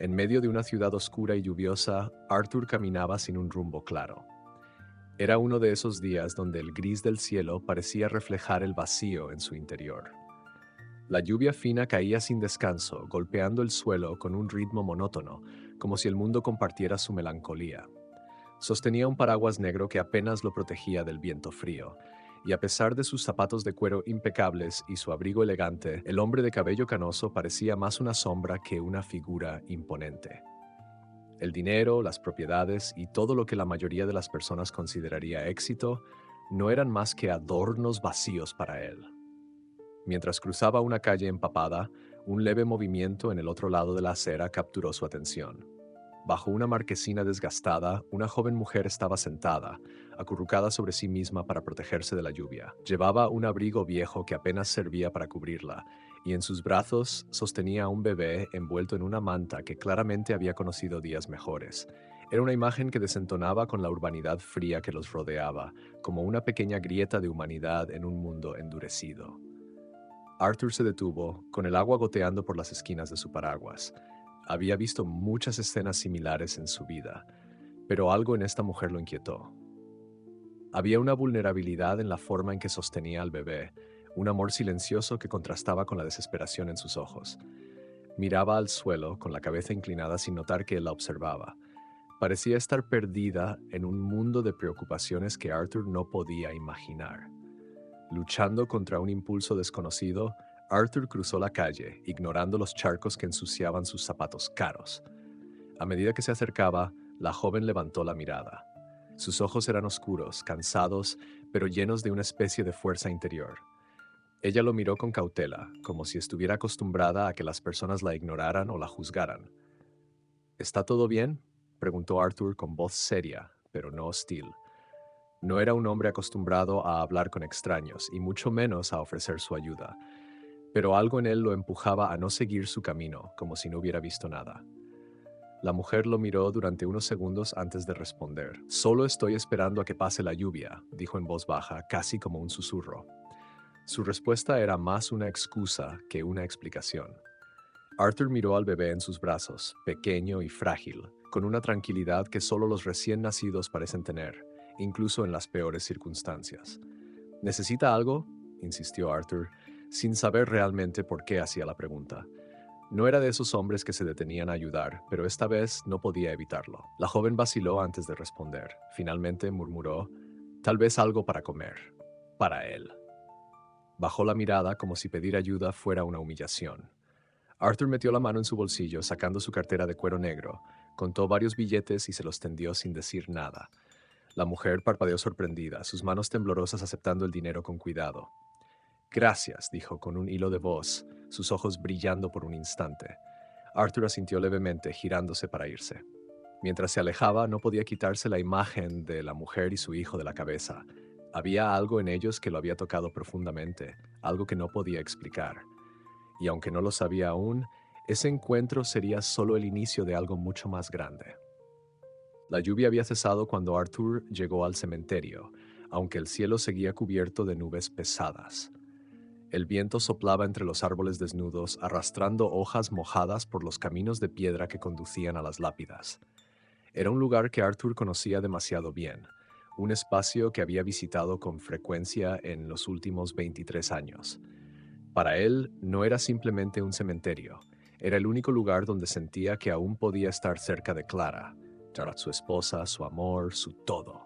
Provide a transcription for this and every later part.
En medio de una ciudad oscura y lluviosa, Arthur caminaba sin un rumbo claro. Era uno de esos días donde el gris del cielo parecía reflejar el vacío en su interior. La lluvia fina caía sin descanso, golpeando el suelo con un ritmo monótono, como si el mundo compartiera su melancolía. Sostenía un paraguas negro que apenas lo protegía del viento frío, y a pesar de sus zapatos de cuero impecables y su abrigo elegante, el hombre de cabello canoso parecía más una sombra que una figura imponente. El dinero, las propiedades y todo lo que la mayoría de las personas consideraría éxito no eran más que adornos vacíos para él. Mientras cruzaba una calle empapada, un leve movimiento en el otro lado de la acera capturó su atención. Bajo una marquesina desgastada, una joven mujer estaba sentada, acurrucada sobre sí misma para protegerse de la lluvia. Llevaba un abrigo viejo que apenas servía para cubrirla, y en sus brazos sostenía a un bebé envuelto en una manta que claramente había conocido días mejores. Era una imagen que desentonaba con la urbanidad fría que los rodeaba, como una pequeña grieta de humanidad en un mundo endurecido. Arthur se detuvo, con el agua goteando por las esquinas de su paraguas. Había visto muchas escenas similares en su vida, pero algo en esta mujer lo inquietó. Había una vulnerabilidad en la forma en que sostenía al bebé, un amor silencioso que contrastaba con la desesperación en sus ojos. Miraba al suelo, con la cabeza inclinada sin notar que él la observaba. Parecía estar perdida en un mundo de preocupaciones que Arthur no podía imaginar. Luchando contra un impulso desconocido, Arthur cruzó la calle, ignorando los charcos que ensuciaban sus zapatos caros. A medida que se acercaba, la joven levantó la mirada. Sus ojos eran oscuros, cansados, pero llenos de una especie de fuerza interior. Ella lo miró con cautela, como si estuviera acostumbrada a que las personas la ignoraran o la juzgaran. ¿Está todo bien?, preguntó Arthur con voz seria, pero no hostil. No era un hombre acostumbrado a hablar con extraños, y mucho menos a ofrecer su ayuda, pero algo en él lo empujaba a no seguir su camino, como si no hubiera visto nada. La mujer lo miró durante unos segundos antes de responder. «Solo estoy esperando a que pase la lluvia», dijo en voz baja, casi como un susurro. Su respuesta era más una excusa que una explicación. Arthur miró al bebé en sus brazos, pequeño y frágil, con una tranquilidad que solo los recién nacidos parecen tener, incluso en las peores circunstancias. «¿Necesita algo?», insistió Arthur, sin saber realmente por qué hacía la pregunta. No era de esos hombres que se detenían a ayudar, pero esta vez no podía evitarlo. La joven vaciló antes de responder. Finalmente murmuró, «Tal vez algo para comer. Para él». Bajó la mirada como si pedir ayuda fuera una humillación. Arthur metió la mano en su bolsillo, sacando su cartera de cuero negro, contó varios billetes y se los tendió sin decir nada. La mujer parpadeó sorprendida, sus manos temblorosas aceptando el dinero con cuidado. «Gracias», dijo con un hilo de voz, sus ojos brillando por un instante. Arthur asintió levemente, girándose para irse. Mientras se alejaba, no podía quitarse la imagen de la mujer y su hijo de la cabeza. Había algo en ellos que lo había tocado profundamente, algo que no podía explicar. Y aunque no lo sabía aún, ese encuentro sería solo el inicio de algo mucho más grande. La lluvia había cesado cuando Arthur llegó al cementerio, aunque el cielo seguía cubierto de nubes pesadas. El viento soplaba entre los árboles desnudos, arrastrando hojas mojadas por los caminos de piedra que conducían a las lápidas. Era un lugar que Arthur conocía demasiado bien, un espacio que había visitado con frecuencia en los últimos 23 años. Para él no era simplemente un cementerio, era el único lugar donde sentía que aún podía estar cerca de Clara, su esposa, su amor, su todo.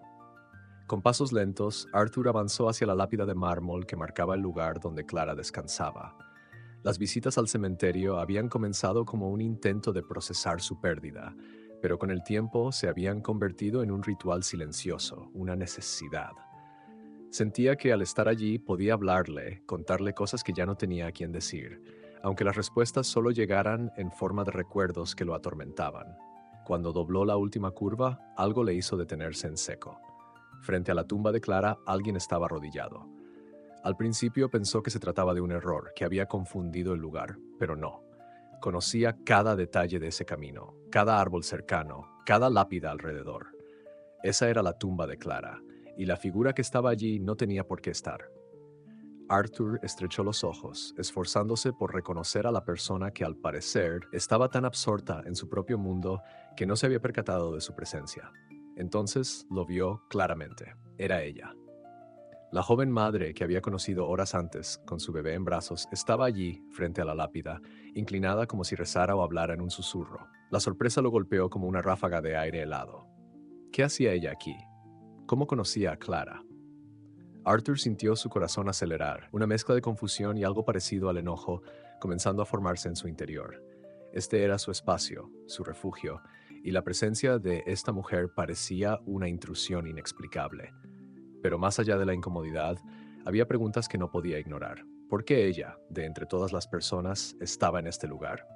Con pasos lentos, Arthur avanzó hacia la lápida de mármol que marcaba el lugar donde Clara descansaba. Las visitas al cementerio habían comenzado como un intento de procesar su pérdida, pero con el tiempo se habían convertido en un ritual silencioso, una necesidad. Sentía que al estar allí podía hablarle, contarle cosas que ya no tenía a quien decir, aunque las respuestas solo llegaran en forma de recuerdos que lo atormentaban. Cuando dobló la última curva, algo le hizo detenerse en seco. Frente a la tumba de Clara, alguien estaba arrodillado. Al principio pensó que se trataba de un error, que había confundido el lugar, pero no. Conocía cada detalle de ese camino, cada árbol cercano, cada lápida alrededor. Esa era la tumba de Clara, y la figura que estaba allí no tenía por qué estar. Arthur estrechó los ojos, esforzándose por reconocer a la persona que al parecer estaba tan absorta en su propio mundo que no se había percatado de su presencia. Entonces lo vio claramente. Era ella. La joven madre que había conocido horas antes, con su bebé en brazos, estaba allí, frente a la lápida, inclinada como si rezara o hablara en un susurro. La sorpresa lo golpeó como una ráfaga de aire helado. ¿Qué hacía ella aquí? ¿Cómo conocía a Clara? Arthur sintió su corazón acelerar, una mezcla de confusión y algo parecido al enojo comenzando a formarse en su interior. Este era su espacio, su refugio, y la presencia de esta mujer parecía una intrusión inexplicable. Pero más allá de la incomodidad, había preguntas que no podía ignorar. ¿Por qué ella, de entre todas las personas, estaba en este lugar?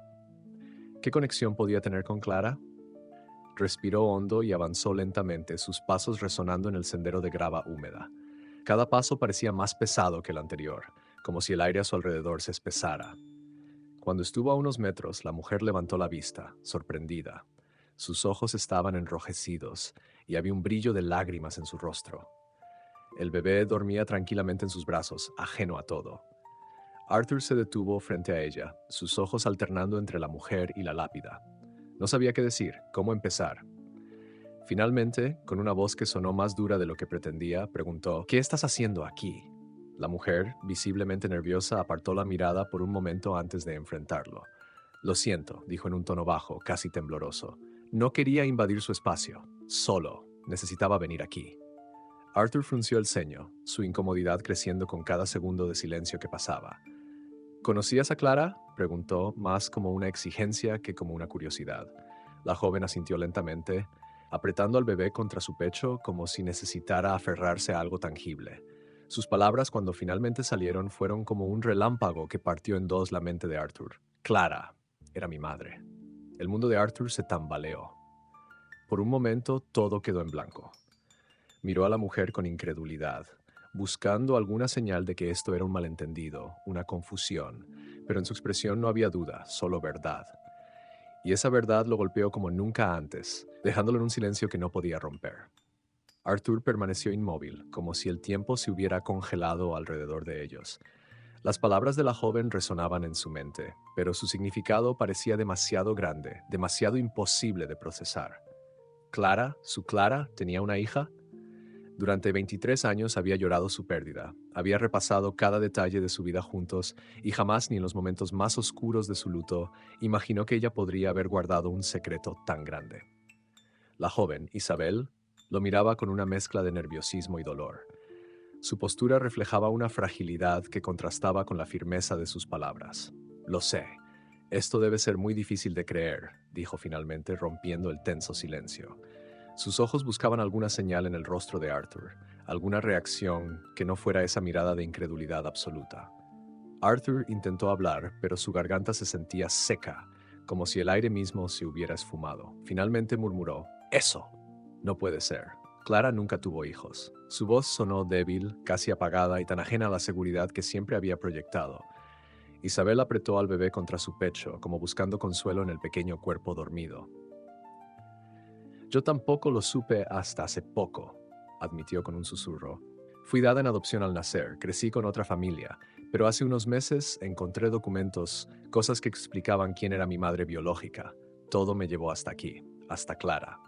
¿Qué conexión podía tener con Clara? Respiró hondo y avanzó lentamente, sus pasos resonando en el sendero de grava húmeda. Cada paso parecía más pesado que el anterior, como si el aire a su alrededor se espesara. Cuando estuvo a unos metros, la mujer levantó la vista, sorprendida. Sus ojos estaban enrojecidos y había un brillo de lágrimas en su rostro. El bebé dormía tranquilamente en sus brazos, ajeno a todo. Arthur se detuvo frente a ella, sus ojos alternando entre la mujer y la lápida. No sabía qué decir, cómo empezar. Finalmente, con una voz que sonó más dura de lo que pretendía, preguntó, ¿qué estás haciendo aquí? La mujer, visiblemente nerviosa, apartó la mirada por un momento antes de enfrentarlo. Lo siento, dijo en un tono bajo, casi tembloroso. No quería invadir su espacio. Solo necesitaba venir aquí. Arthur frunció el ceño, su incomodidad creciendo con cada segundo de silencio que pasaba. ¿Conocías a Clara?, preguntó, más como una exigencia que como una curiosidad. La joven asintió lentamente, apretando al bebé contra su pecho como si necesitara aferrarse a algo tangible. Sus palabras, cuando finalmente salieron, fueron como un relámpago que partió en dos la mente de Arthur. Clara era mi madre. El mundo de Arthur se tambaleó. Por un momento todo quedó en blanco. Miró a la mujer con incredulidad, buscando alguna señal de que esto era un malentendido, una confusión, pero en su expresión no había duda, solo verdad. Y esa verdad lo golpeó como nunca antes, dejándolo en un silencio que no podía romper. Arthur permaneció inmóvil, como si el tiempo se hubiera congelado alrededor de ellos. Las palabras de la joven resonaban en su mente, pero su significado parecía demasiado grande, demasiado imposible de procesar. ¿Clara, su Clara, tenía una hija? Durante 23 años había llorado su pérdida, había repasado cada detalle de su vida juntos y jamás, ni en los momentos más oscuros de su luto, imaginó que ella podría haber guardado un secreto tan grande. La joven, Isabel, lo miraba con una mezcla de nerviosismo y dolor. Su postura reflejaba una fragilidad que contrastaba con la firmeza de sus palabras. Lo sé, esto debe ser muy difícil de creer, dijo finalmente, rompiendo el tenso silencio. Sus ojos buscaban alguna señal en el rostro de Arthur, alguna reacción que no fuera esa mirada de incredulidad absoluta. Arthur intentó hablar, pero su garganta se sentía seca, como si el aire mismo se hubiera esfumado. Finalmente murmuró, «Eso no puede ser. Clara nunca tuvo hijos». Su voz sonó débil, casi apagada y tan ajena a la seguridad que siempre había proyectado. Isabel apretó al bebé contra su pecho, como buscando consuelo en el pequeño cuerpo dormido. «Yo tampoco lo supe hasta hace poco», admitió con un susurro. «Fui dada en adopción al nacer, crecí con otra familia, pero hace unos meses encontré documentos, cosas que explicaban quién era mi madre biológica. Todo me llevó hasta aquí, hasta Clara».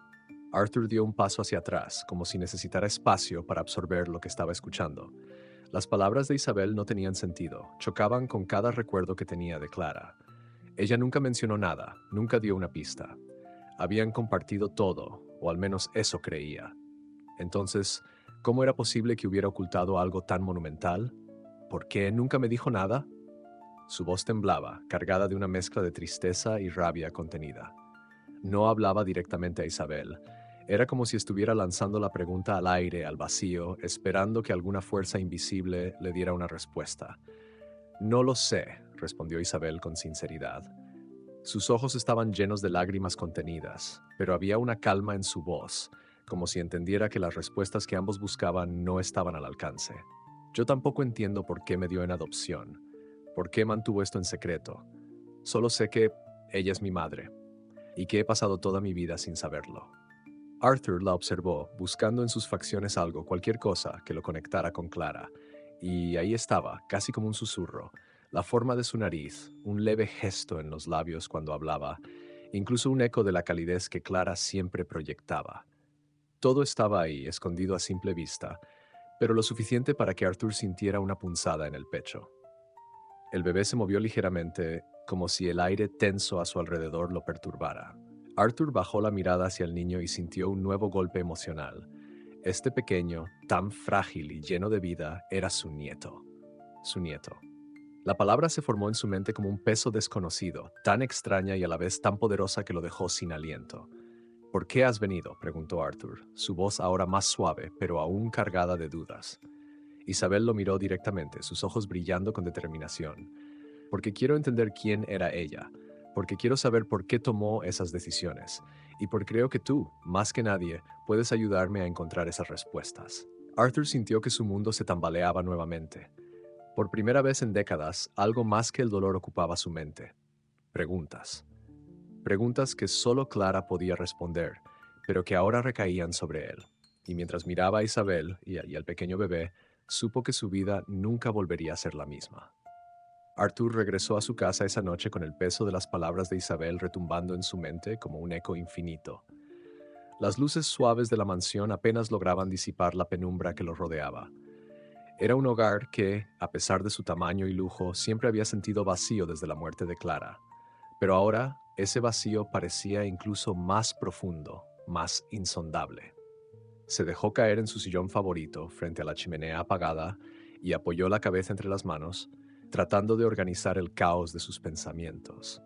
Arthur dio un paso hacia atrás, como si necesitara espacio para absorber lo que estaba escuchando. Las palabras de Isabel no tenían sentido, chocaban con cada recuerdo que tenía de Clara. Ella nunca mencionó nada, nunca dio una pista. Habían compartido todo, o al menos eso creía. Entonces, ¿cómo era posible que hubiera ocultado algo tan monumental? ¿Por qué nunca me dijo nada? Su voz temblaba, cargada de una mezcla de tristeza y rabia contenida. No hablaba directamente a Isabel. Era como si estuviera lanzando la pregunta al aire, al vacío, esperando que alguna fuerza invisible le diera una respuesta. «No lo sé», respondió Isabel con sinceridad. Sus ojos estaban llenos de lágrimas contenidas, pero había una calma en su voz, como si entendiera que las respuestas que ambos buscaban no estaban al alcance. «Yo tampoco entiendo por qué me dio en adopción, por qué mantuvo esto en secreto. Solo sé que ella es mi madre, y que he pasado toda mi vida sin saberlo». Arthur la observó, buscando en sus facciones algo, cualquier cosa, que lo conectara con Clara, Y ahí estaba, casi como un susurro, la forma de su nariz, un leve gesto en los labios cuando hablaba, incluso un eco de la calidez que Clara siempre proyectaba. Todo estaba ahí, escondido a simple vista, pero lo suficiente para que Arthur sintiera una punzada en el pecho. El bebé se movió ligeramente, como si el aire tenso a su alrededor lo perturbara. Arthur bajó la mirada hacia el niño y sintió un nuevo golpe emocional. Este pequeño, tan frágil y lleno de vida, era su nieto. Su nieto. La palabra se formó en su mente como un peso desconocido, tan extraña y a la vez tan poderosa que lo dejó sin aliento. ¿Por qué has venido?, preguntó Arthur, su voz ahora más suave, pero aún cargada de dudas. Isabel lo miró directamente, sus ojos brillando con determinación. Porque quiero entender quién era ella, porque quiero saber por qué tomó esas decisiones, y porque creo que tú, más que nadie, puedes ayudarme a encontrar esas respuestas. Arthur sintió que su mundo se tambaleaba nuevamente. Por primera vez en décadas, algo más que el dolor ocupaba su mente. Preguntas. Preguntas que solo Clara podía responder, pero que ahora recaían sobre él. Y mientras miraba a Isabel y al pequeño bebé, supo que su vida nunca volvería a ser la misma. Arthur regresó a su casa esa noche con el peso de las palabras de Isabel retumbando en su mente como un eco infinito. Las luces suaves de la mansión apenas lograban disipar la penumbra que lo rodeaba. Era un hogar que, a pesar de su tamaño y lujo, siempre había sentido vacío desde la muerte de Clara. Pero ahora, ese vacío parecía incluso más profundo, más insondable. Se dejó caer en su sillón favorito, frente a la chimenea apagada, y apoyó la cabeza entre las manos, tratando de organizar el caos de sus pensamientos.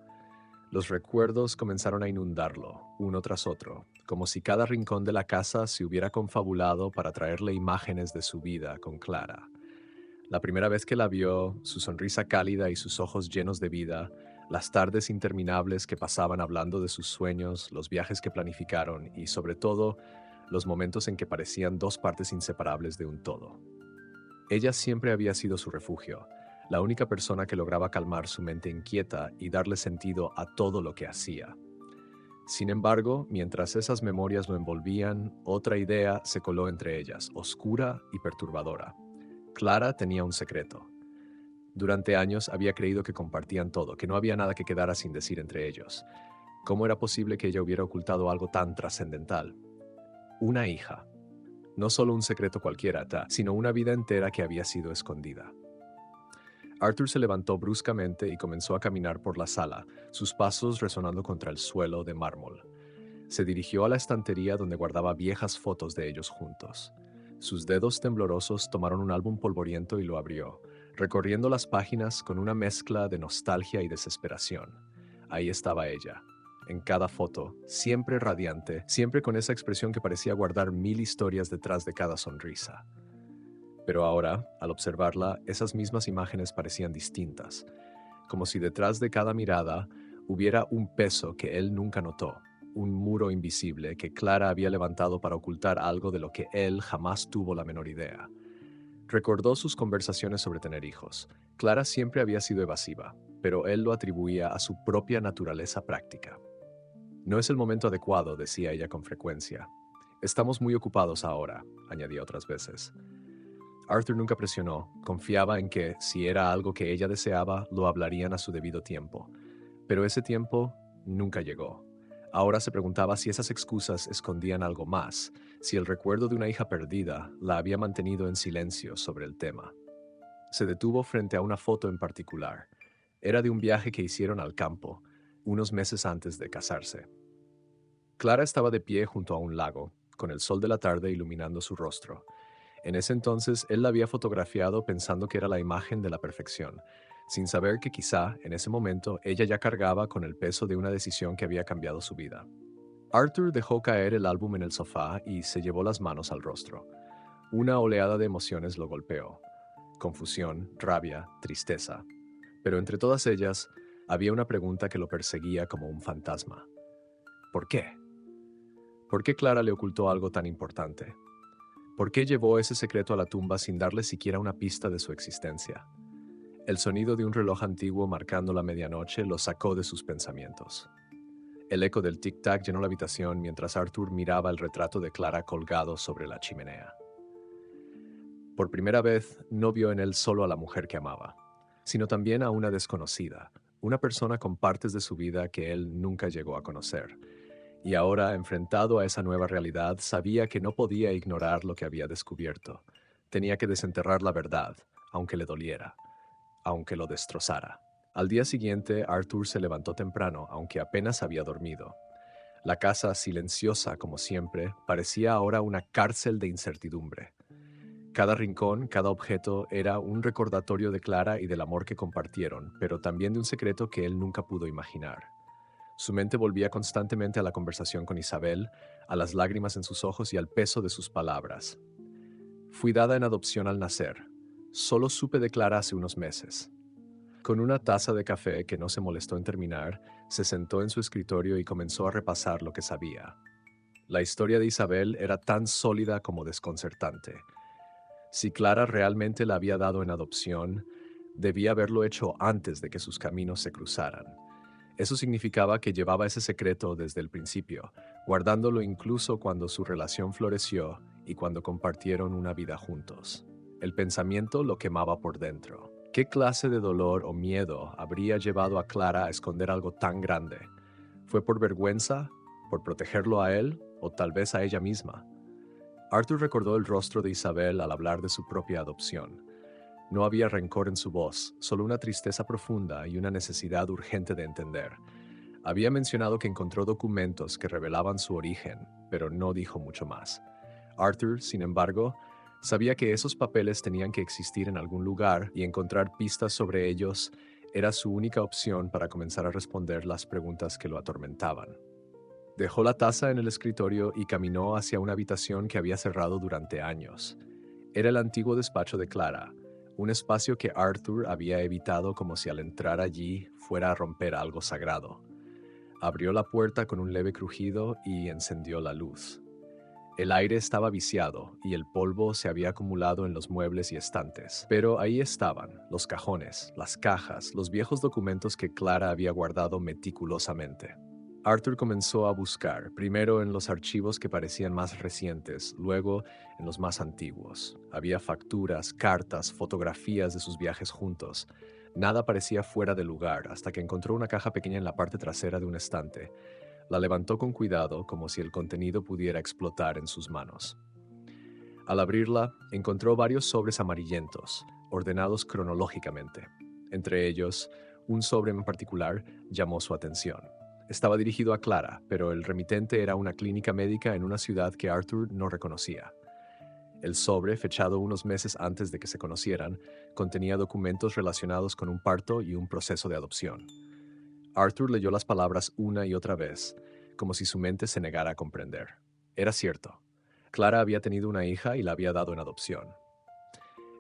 Los recuerdos comenzaron a inundarlo, uno tras otro, como si cada rincón de la casa se hubiera confabulado para traerle imágenes de su vida con Clara. La primera vez que la vio, su sonrisa cálida y sus ojos llenos de vida, las tardes interminables que pasaban hablando de sus sueños, los viajes que planificaron y, sobre todo, los momentos en que parecían dos partes inseparables de un todo. Ella siempre había sido su refugio, la única persona que lograba calmar su mente inquieta y darle sentido a todo lo que hacía. Sin embargo, mientras esas memorias lo envolvían, otra idea se coló entre ellas, oscura y perturbadora. Clara tenía un secreto. Durante años había creído que compartían todo, que no había nada que quedara sin decir entre ellos. ¿Cómo era posible que ella hubiera ocultado algo tan trascendental? Una hija. No solo un secreto cualquiera, sino una vida entera que había sido escondida. Arthur se levantó bruscamente y comenzó a caminar por la sala, sus pasos resonando contra el suelo de mármol. Se dirigió a la estantería donde guardaba viejas fotos de ellos juntos. Sus dedos temblorosos tomaron un álbum polvoriento y lo abrió, recorriendo las páginas con una mezcla de nostalgia y desesperación. Ahí estaba ella, en cada foto, siempre radiante, siempre con esa expresión que parecía guardar 1000 historias detrás de cada sonrisa. Pero ahora, al observarla, esas mismas imágenes parecían distintas, como si detrás de cada mirada hubiera un peso que él nunca notó, un muro invisible que Clara había levantado para ocultar algo de lo que él jamás tuvo la menor idea. Recordó sus conversaciones sobre tener hijos. Clara siempre había sido evasiva, pero él lo atribuía a su propia naturaleza práctica. No es el momento adecuado, decía ella con frecuencia. Estamos muy ocupados ahora, añadía otras veces. Arthur nunca presionó, confiaba en que, si era algo que ella deseaba, lo hablarían a su debido tiempo. Pero ese tiempo nunca llegó. Ahora se preguntaba si esas excusas escondían algo más, si el recuerdo de una hija perdida la había mantenido en silencio sobre el tema. Se detuvo frente a una foto en particular. Era de un viaje que hicieron al campo, unos meses antes de casarse. Clara estaba de pie junto a un lago, con el sol de la tarde iluminando su rostro. En ese entonces él la había fotografiado pensando que era la imagen de la perfección, sin saber que quizá, en ese momento, ella ya cargaba con el peso de una decisión que había cambiado su vida. Arthur dejó caer el álbum en el sofá y se llevó las manos al rostro. Una oleada de emociones lo golpeó. Confusión, rabia, tristeza. Pero entre todas ellas, había una pregunta que lo perseguía como un fantasma. ¿Por qué? ¿Por qué Clara le ocultó algo tan importante? ¿Por qué llevó ese secreto a la tumba sin darle siquiera una pista de su existencia? El sonido de un reloj antiguo marcando la medianoche lo sacó de sus pensamientos. El eco del tic-tac llenó la habitación mientras Arthur miraba el retrato de Clara colgado sobre la chimenea. Por primera vez, no vio en él solo a la mujer que amaba, sino también a una desconocida, una persona con partes de su vida que él nunca llegó a conocer. Y ahora, enfrentado a esa nueva realidad, sabía que no podía ignorar lo que había descubierto. Tenía que desenterrar la verdad, aunque le doliera, aunque lo destrozara. Al día siguiente, Arthur se levantó temprano, aunque apenas había dormido. La casa, silenciosa como siempre, parecía ahora una cárcel de incertidumbre. Cada rincón, cada objeto era un recordatorio de Clara y del amor que compartieron, pero también de un secreto que él nunca pudo imaginar. Su mente volvía constantemente a la conversación con Isabel, a las lágrimas en sus ojos y al peso de sus palabras. Fui dada en adopción al nacer. Solo supe de Clara hace unos meses. Con una taza de café que no se molestó en terminar, se sentó en su escritorio y comenzó a repasar lo que sabía. La historia de Isabel era tan sólida como desconcertante. Si Clara realmente la había dado en adopción, debía haberlo hecho antes de que sus caminos se cruzaran. Eso significaba que llevaba ese secreto desde el principio, guardándolo incluso cuando su relación floreció y cuando compartieron una vida juntos. El pensamiento lo quemaba por dentro. ¿Qué clase de dolor o miedo habría llevado a Clara a esconder algo tan grande? ¿Fue por vergüenza, por protegerlo a él o tal vez a ella misma? Arthur recordó el rostro de Isabel al hablar de su propia adopción. No había rencor en su voz, solo una tristeza profunda y una necesidad urgente de entender. Había mencionado que encontró documentos que revelaban su origen, pero no dijo mucho más. Arthur, sin embargo, sabía que esos papeles tenían que existir en algún lugar y encontrar pistas sobre ellos era su única opción para comenzar a responder las preguntas que lo atormentaban. Dejó la taza en el escritorio y caminó hacia una habitación que había cerrado durante años. Era el antiguo despacho de Clara, un espacio que Arthur había evitado como si al entrar allí fuera a romper algo sagrado. Abrió la puerta con un leve crujido y encendió la luz. El aire estaba viciado y el polvo se había acumulado en los muebles y estantes, pero ahí estaban, los cajones, las cajas, los viejos documentos que Clara había guardado meticulosamente. Arthur comenzó a buscar, primero en los archivos que parecían más recientes, luego en los más antiguos. Había facturas, cartas, fotografías de sus viajes juntos. Nada parecía fuera de lugar hasta que encontró una caja pequeña en la parte trasera de un estante. La levantó con cuidado, como si el contenido pudiera explotar en sus manos. Al abrirla, encontró varios sobres amarillentos, ordenados cronológicamente. Entre ellos, un sobre en particular llamó su atención. Estaba dirigido a Clara, pero el remitente era una clínica médica en una ciudad que Arthur no reconocía. El sobre, fechado unos meses antes de que se conocieran, contenía documentos relacionados con un parto y un proceso de adopción. Arthur leyó las palabras una y otra vez, como si su mente se negara a comprender. Era cierto. Clara había tenido una hija y la había dado en adopción.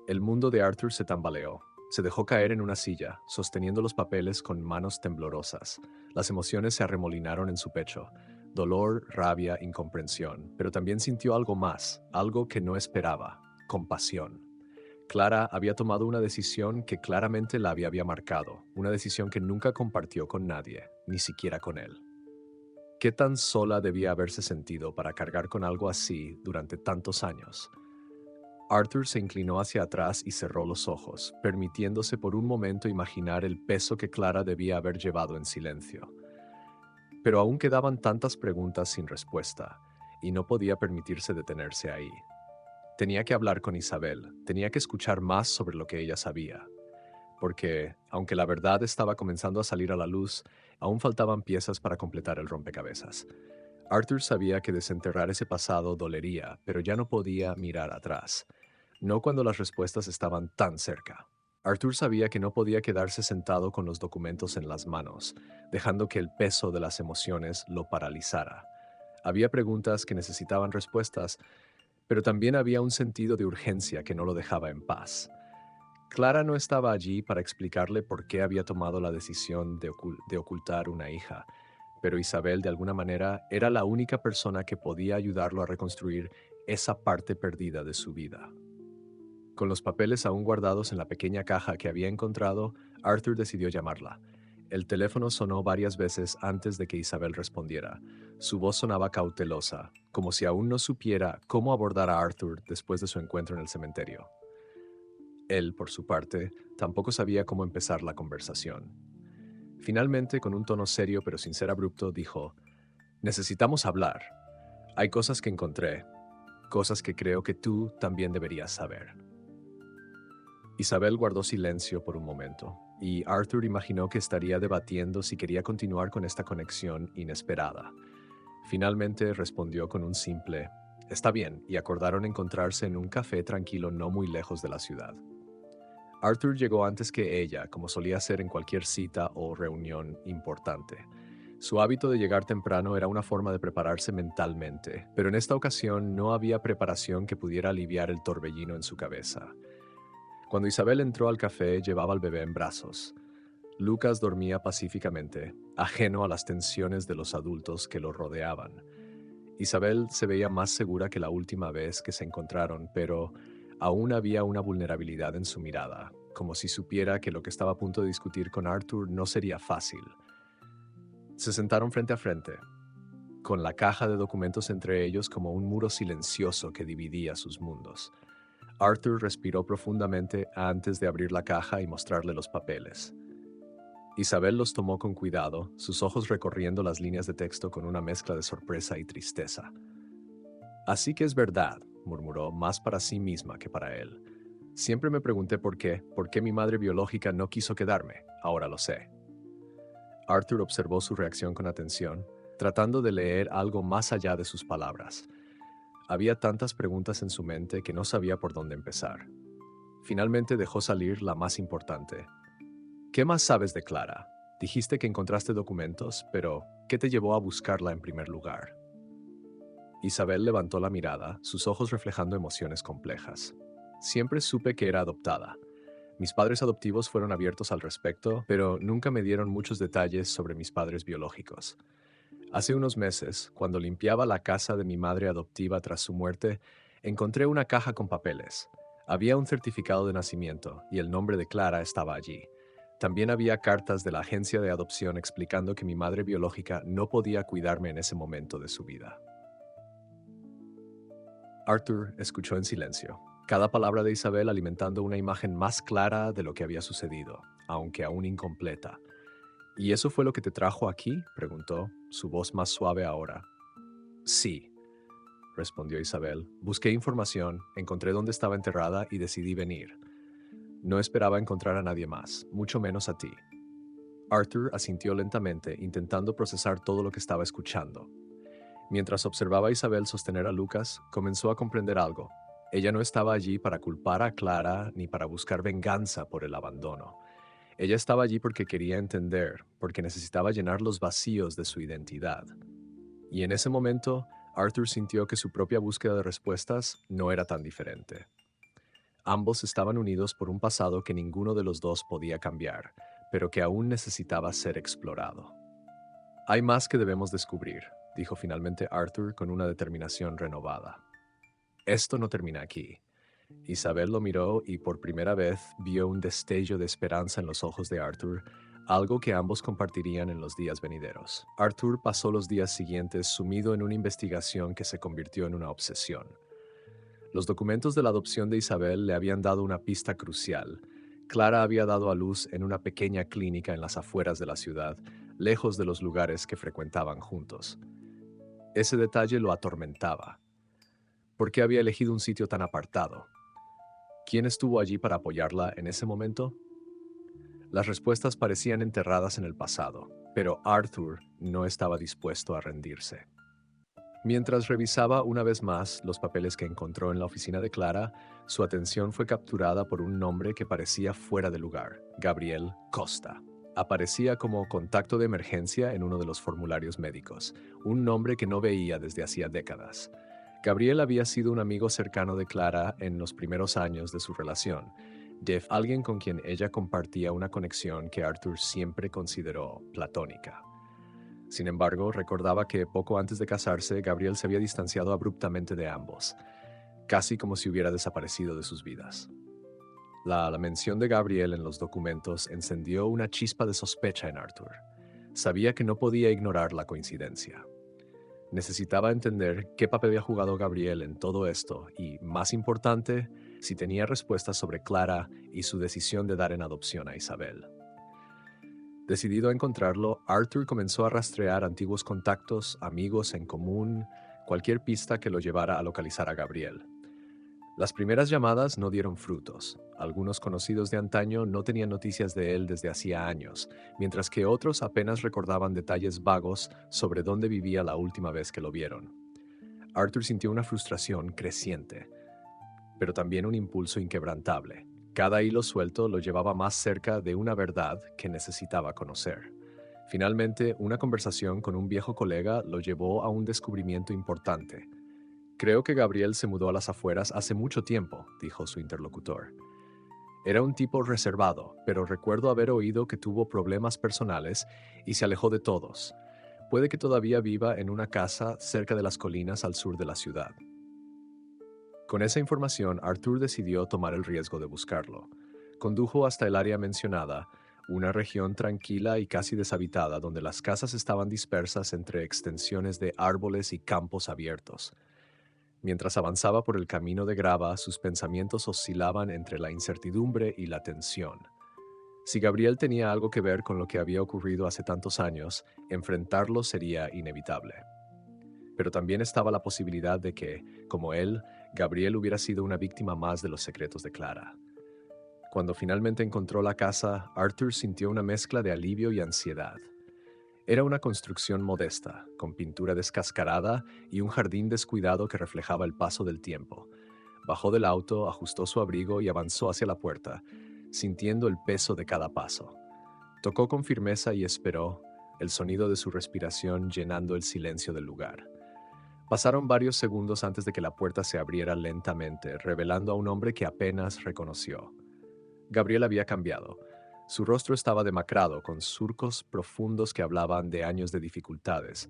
El mundo de Arthur se tambaleó. Se dejó caer en una silla, sosteniendo los papeles con manos temblorosas. Las emociones se arremolinaron en su pecho. Dolor, rabia, incomprensión. Pero también sintió algo más, algo que no esperaba. Compasión. Clara había tomado una decisión que claramente la había marcado, una decisión que nunca compartió con nadie, ni siquiera con él. ¿Qué tan sola debía haberse sentido para cargar con algo así durante tantos años? Arthur se inclinó hacia atrás y cerró los ojos, permitiéndose por un momento imaginar el peso que Clara debía haber llevado en silencio. Pero aún quedaban tantas preguntas sin respuesta, y no podía permitirse detenerse ahí. Tenía que hablar con Isabel, tenía que escuchar más sobre lo que ella sabía, porque, aunque la verdad estaba comenzando a salir a la luz, aún faltaban piezas para completar el rompecabezas. Arthur sabía que desenterrar ese pasado dolería, pero ya no podía mirar atrás, no cuando las respuestas estaban tan cerca. Arthur sabía que no podía quedarse sentado con los documentos en las manos, dejando que el peso de las emociones lo paralizara. Había preguntas que necesitaban respuestas, pero también había un sentido de urgencia que no lo dejaba en paz. Clara no estaba allí para explicarle por qué había tomado la decisión de ocultar una hija, pero Isabel, de alguna manera, era la única persona que podía ayudarlo a reconstruir esa parte perdida de su vida. Con los papeles aún guardados en la pequeña caja que había encontrado, Arthur decidió llamarla. El teléfono sonó varias veces antes de que Isabel respondiera. Su voz sonaba cautelosa, como si aún no supiera cómo abordar a Arthur después de su encuentro en el cementerio. Él, por su parte, tampoco sabía cómo empezar la conversación. Finalmente, con un tono serio pero sin ser abrupto, dijo, necesitamos hablar. Hay cosas que encontré, cosas que creo que tú también deberías saber. Isabel guardó silencio por un momento, y Arthur imaginó que estaría debatiendo si quería continuar con esta conexión inesperada. Finalmente respondió con un simple, está bien, y acordaron encontrarse en un café tranquilo no muy lejos de la ciudad. Arthur llegó antes que ella, como solía hacer en cualquier cita o reunión importante. Su hábito de llegar temprano era una forma de prepararse mentalmente, pero en esta ocasión no había preparación que pudiera aliviar el torbellino en su cabeza. Cuando Isabel entró al café, llevaba al bebé en brazos. Lucas dormía pacíficamente, ajeno a las tensiones de los adultos que lo rodeaban. Isabel se veía más segura que la última vez que se encontraron, pero aún había una vulnerabilidad en su mirada, como si supiera que lo que estaba a punto de discutir con Arthur no sería fácil. Se sentaron frente a frente, con la caja de documentos entre ellos como un muro silencioso que dividía sus mundos. Arthur respiró profundamente antes de abrir la caja y mostrarle los papeles. Isabel los tomó con cuidado, sus ojos recorriendo las líneas de texto con una mezcla de sorpresa y tristeza. Así que es verdad, murmuró, más para sí misma que para él. Siempre me pregunté por qué mi madre biológica no quiso quedarme. Ahora lo sé. Arthur observó su reacción con atención, tratando de leer algo más allá de sus palabras. Había tantas preguntas en su mente que no sabía por dónde empezar. Finalmente dejó salir la más importante. ¿Qué más sabes de Clara? Dijiste que encontraste documentos, pero ¿qué te llevó a buscarla en primer lugar? Isabel levantó la mirada, sus ojos reflejando emociones complejas. Siempre supe que era adoptada. Mis padres adoptivos fueron abiertos al respecto, pero nunca me dieron muchos detalles sobre mis padres biológicos. Hace unos meses, cuando limpiaba la casa de mi madre adoptiva tras su muerte, encontré una caja con papeles. Había un certificado de nacimiento y el nombre de Clara estaba allí. También había cartas de la agencia de adopción explicando que mi madre biológica no podía cuidarme en ese momento de su vida. Arthur escuchó en silencio, cada palabra de Isabel alimentando una imagen más clara de lo que había sucedido, aunque aún incompleta. ¿Y eso fue lo que te trajo aquí?, preguntó, su voz más suave ahora. Sí, respondió Isabel. Busqué información, encontré dónde estaba enterrada y decidí venir. No esperaba encontrar a nadie más, mucho menos a ti. Arthur asintió lentamente, intentando procesar todo lo que estaba escuchando. Mientras observaba a Isabel sostener a Lucas, comenzó a comprender algo. Ella no estaba allí para culpar a Clara ni para buscar venganza por el abandono. Ella estaba allí porque quería entender, porque necesitaba llenar los vacíos de su identidad. Y en ese momento, Arthur sintió que su propia búsqueda de respuestas no era tan diferente. Ambos estaban unidos por un pasado que ninguno de los dos podía cambiar, pero que aún necesitaba ser explorado. Hay más que debemos descubrir, dijo finalmente Arthur con una determinación renovada. Esto no termina aquí. Isabel lo miró y por primera vez vio un destello de esperanza en los ojos de Arthur, algo que ambos compartirían en los días venideros. Arthur pasó los días siguientes sumido en una investigación que se convirtió en una obsesión. Los documentos de la adopción de Isabel le habían dado una pista crucial. Clara había dado a luz en una pequeña clínica en las afueras de la ciudad, lejos de los lugares que frecuentaban juntos. Ese detalle lo atormentaba. ¿Por qué había elegido un sitio tan apartado? ¿Quién estuvo allí para apoyarla en ese momento? Las respuestas parecían enterradas en el pasado, pero Arthur no estaba dispuesto a rendirse. Mientras revisaba una vez más los papeles que encontró en la oficina de Clara, su atención fue capturada por un nombre que parecía fuera de lugar: Gabriel Costa. Aparecía como contacto de emergencia en uno de los formularios médicos, un nombre que no veía desde hacía décadas. Gabriel había sido un amigo cercano de Clara en los primeros años de su relación, alguien con quien ella compartía una conexión que Arthur siempre consideró platónica. Sin embargo, recordaba que poco antes de casarse, Gabriel se había distanciado abruptamente de ambos, casi como si hubiera desaparecido de sus vidas. La mención de Gabriel en los documentos encendió una chispa de sospecha en Arthur. Sabía que no podía ignorar la coincidencia. Necesitaba entender qué papel había jugado Gabriel en todo esto y, más importante, si tenía respuestas sobre Clara y su decisión de dar en adopción a Isabel. Decidido a encontrarlo, Arthur comenzó a rastrear antiguos contactos, amigos en común, cualquier pista que lo llevara a localizar a Gabriel. Las primeras llamadas no dieron frutos. Algunos conocidos de antaño no tenían noticias de él desde hacía años, mientras que otros apenas recordaban detalles vagos sobre dónde vivía la última vez que lo vieron. Arthur sintió una frustración creciente, pero también un impulso inquebrantable. Cada hilo suelto lo llevaba más cerca de una verdad que necesitaba conocer. Finalmente, una conversación con un viejo colega lo llevó a un descubrimiento importante. Creo que Gabriel se mudó a las afueras hace mucho tiempo, dijo su interlocutor. Era un tipo reservado, pero recuerdo haber oído que tuvo problemas personales y se alejó de todos. Puede que todavía viva en una casa cerca de las colinas al sur de la ciudad. Con esa información, Arthur decidió tomar el riesgo de buscarlo. Condujo hasta el área mencionada, una región tranquila y casi deshabitada donde las casas estaban dispersas entre extensiones de árboles y campos abiertos. Mientras avanzaba por el camino de grava, sus pensamientos oscilaban entre la incertidumbre y la tensión. Si Gabriel tenía algo que ver con lo que había ocurrido hace tantos años, enfrentarlo sería inevitable. Pero también estaba la posibilidad de que, como él, Gabriel hubiera sido una víctima más de los secretos de Clara. Cuando finalmente encontró la casa, Arthur sintió una mezcla de alivio y ansiedad. Era una construcción modesta, con pintura descascarada y un jardín descuidado que reflejaba el paso del tiempo. Bajó del auto, ajustó su abrigo y avanzó hacia la puerta, sintiendo el peso de cada paso. Tocó con firmeza y esperó, el sonido de su respiración llenando el silencio del lugar. Pasaron varios segundos antes de que la puerta se abriera lentamente, revelando a un hombre que apenas reconoció. Gabriel había cambiado. Su rostro estaba demacrado, con surcos profundos que hablaban de años de dificultades.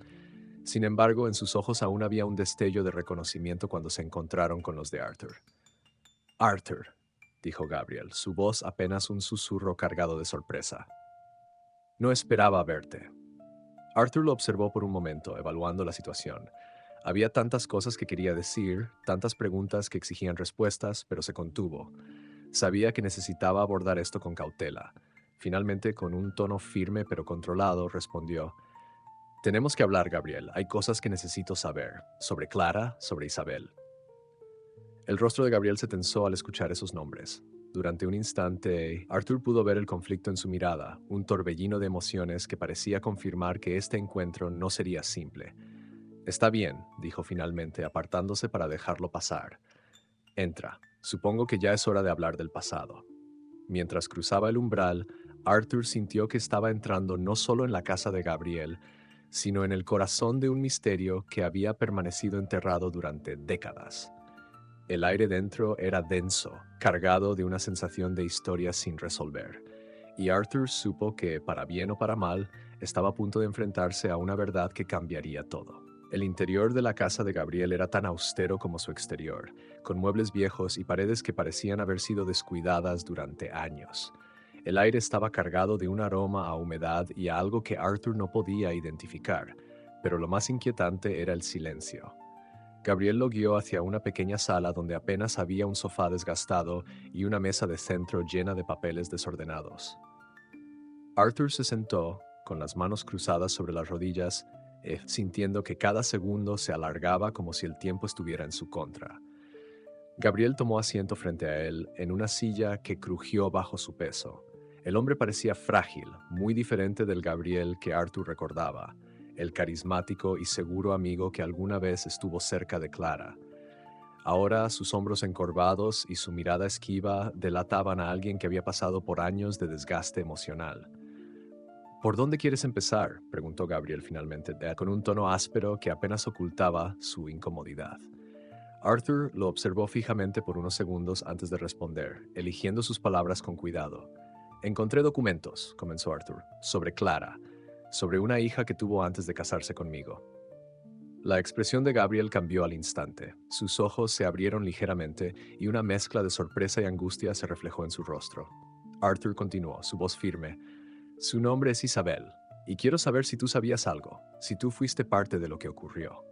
Sin embargo, en sus ojos aún había un destello de reconocimiento cuando se encontraron con los de Arthur. «Arthur», dijo Gabriel, su voz apenas un susurro cargado de sorpresa. «No esperaba verte». Arthur lo observó por un momento, evaluando la situación. Había tantas cosas que quería decir, tantas preguntas que exigían respuestas, pero se contuvo. Sabía que necesitaba abordar esto con cautela. Finalmente, con un tono firme pero controlado, respondió: «Tenemos que hablar, Gabriel. Hay cosas que necesito saber. Sobre Clara, sobre Isabel». El rostro de Gabriel se tensó al escuchar esos nombres. Durante un instante, Arthur pudo ver el conflicto en su mirada, un torbellino de emociones que parecía confirmar que este encuentro no sería simple. «Está bien», dijo finalmente, apartándose para dejarlo pasar. «Entra. Supongo que ya es hora de hablar del pasado». Mientras cruzaba el umbral, Arthur sintió que estaba entrando no solo en la casa de Gabriel, sino en el corazón de un misterio que había permanecido enterrado durante décadas. El aire dentro era denso, cargado de una sensación de historia sin resolver, y Arthur supo que, para bien o para mal, estaba a punto de enfrentarse a una verdad que cambiaría todo. El interior de la casa de Gabriel era tan austero como su exterior, con muebles viejos y paredes que parecían haber sido descuidadas durante años. El aire estaba cargado de un aroma a humedad y a algo que Arthur no podía identificar, pero lo más inquietante era el silencio. Gabriel lo guió hacia una pequeña sala donde apenas había un sofá desgastado y una mesa de centro llena de papeles desordenados. Arthur se sentó, con las manos cruzadas sobre las rodillas, sintiendo que cada segundo se alargaba como si el tiempo estuviera en su contra. Gabriel tomó asiento frente a él, en una silla que crujió bajo su peso. El hombre parecía frágil, muy diferente del Gabriel que Arthur recordaba, el carismático y seguro amigo que alguna vez estuvo cerca de Clara. Ahora sus hombros encorvados y su mirada esquiva delataban a alguien que había pasado por años de desgaste emocional. «¿Por dónde quieres empezar?», preguntó Gabriel finalmente, con un tono áspero que apenas ocultaba su incomodidad. Arthur lo observó fijamente por unos segundos antes de responder, eligiendo sus palabras con cuidado. «Encontré documentos», comenzó Arthur, «sobre Clara, sobre una hija que tuvo antes de casarse conmigo». La expresión de Gabriel cambió al instante. Sus ojos se abrieron ligeramente y una mezcla de sorpresa y angustia se reflejó en su rostro. Arthur continuó, su voz firme: «Su nombre es Isabel, y quiero saber si tú sabías algo, si tú fuiste parte de lo que ocurrió».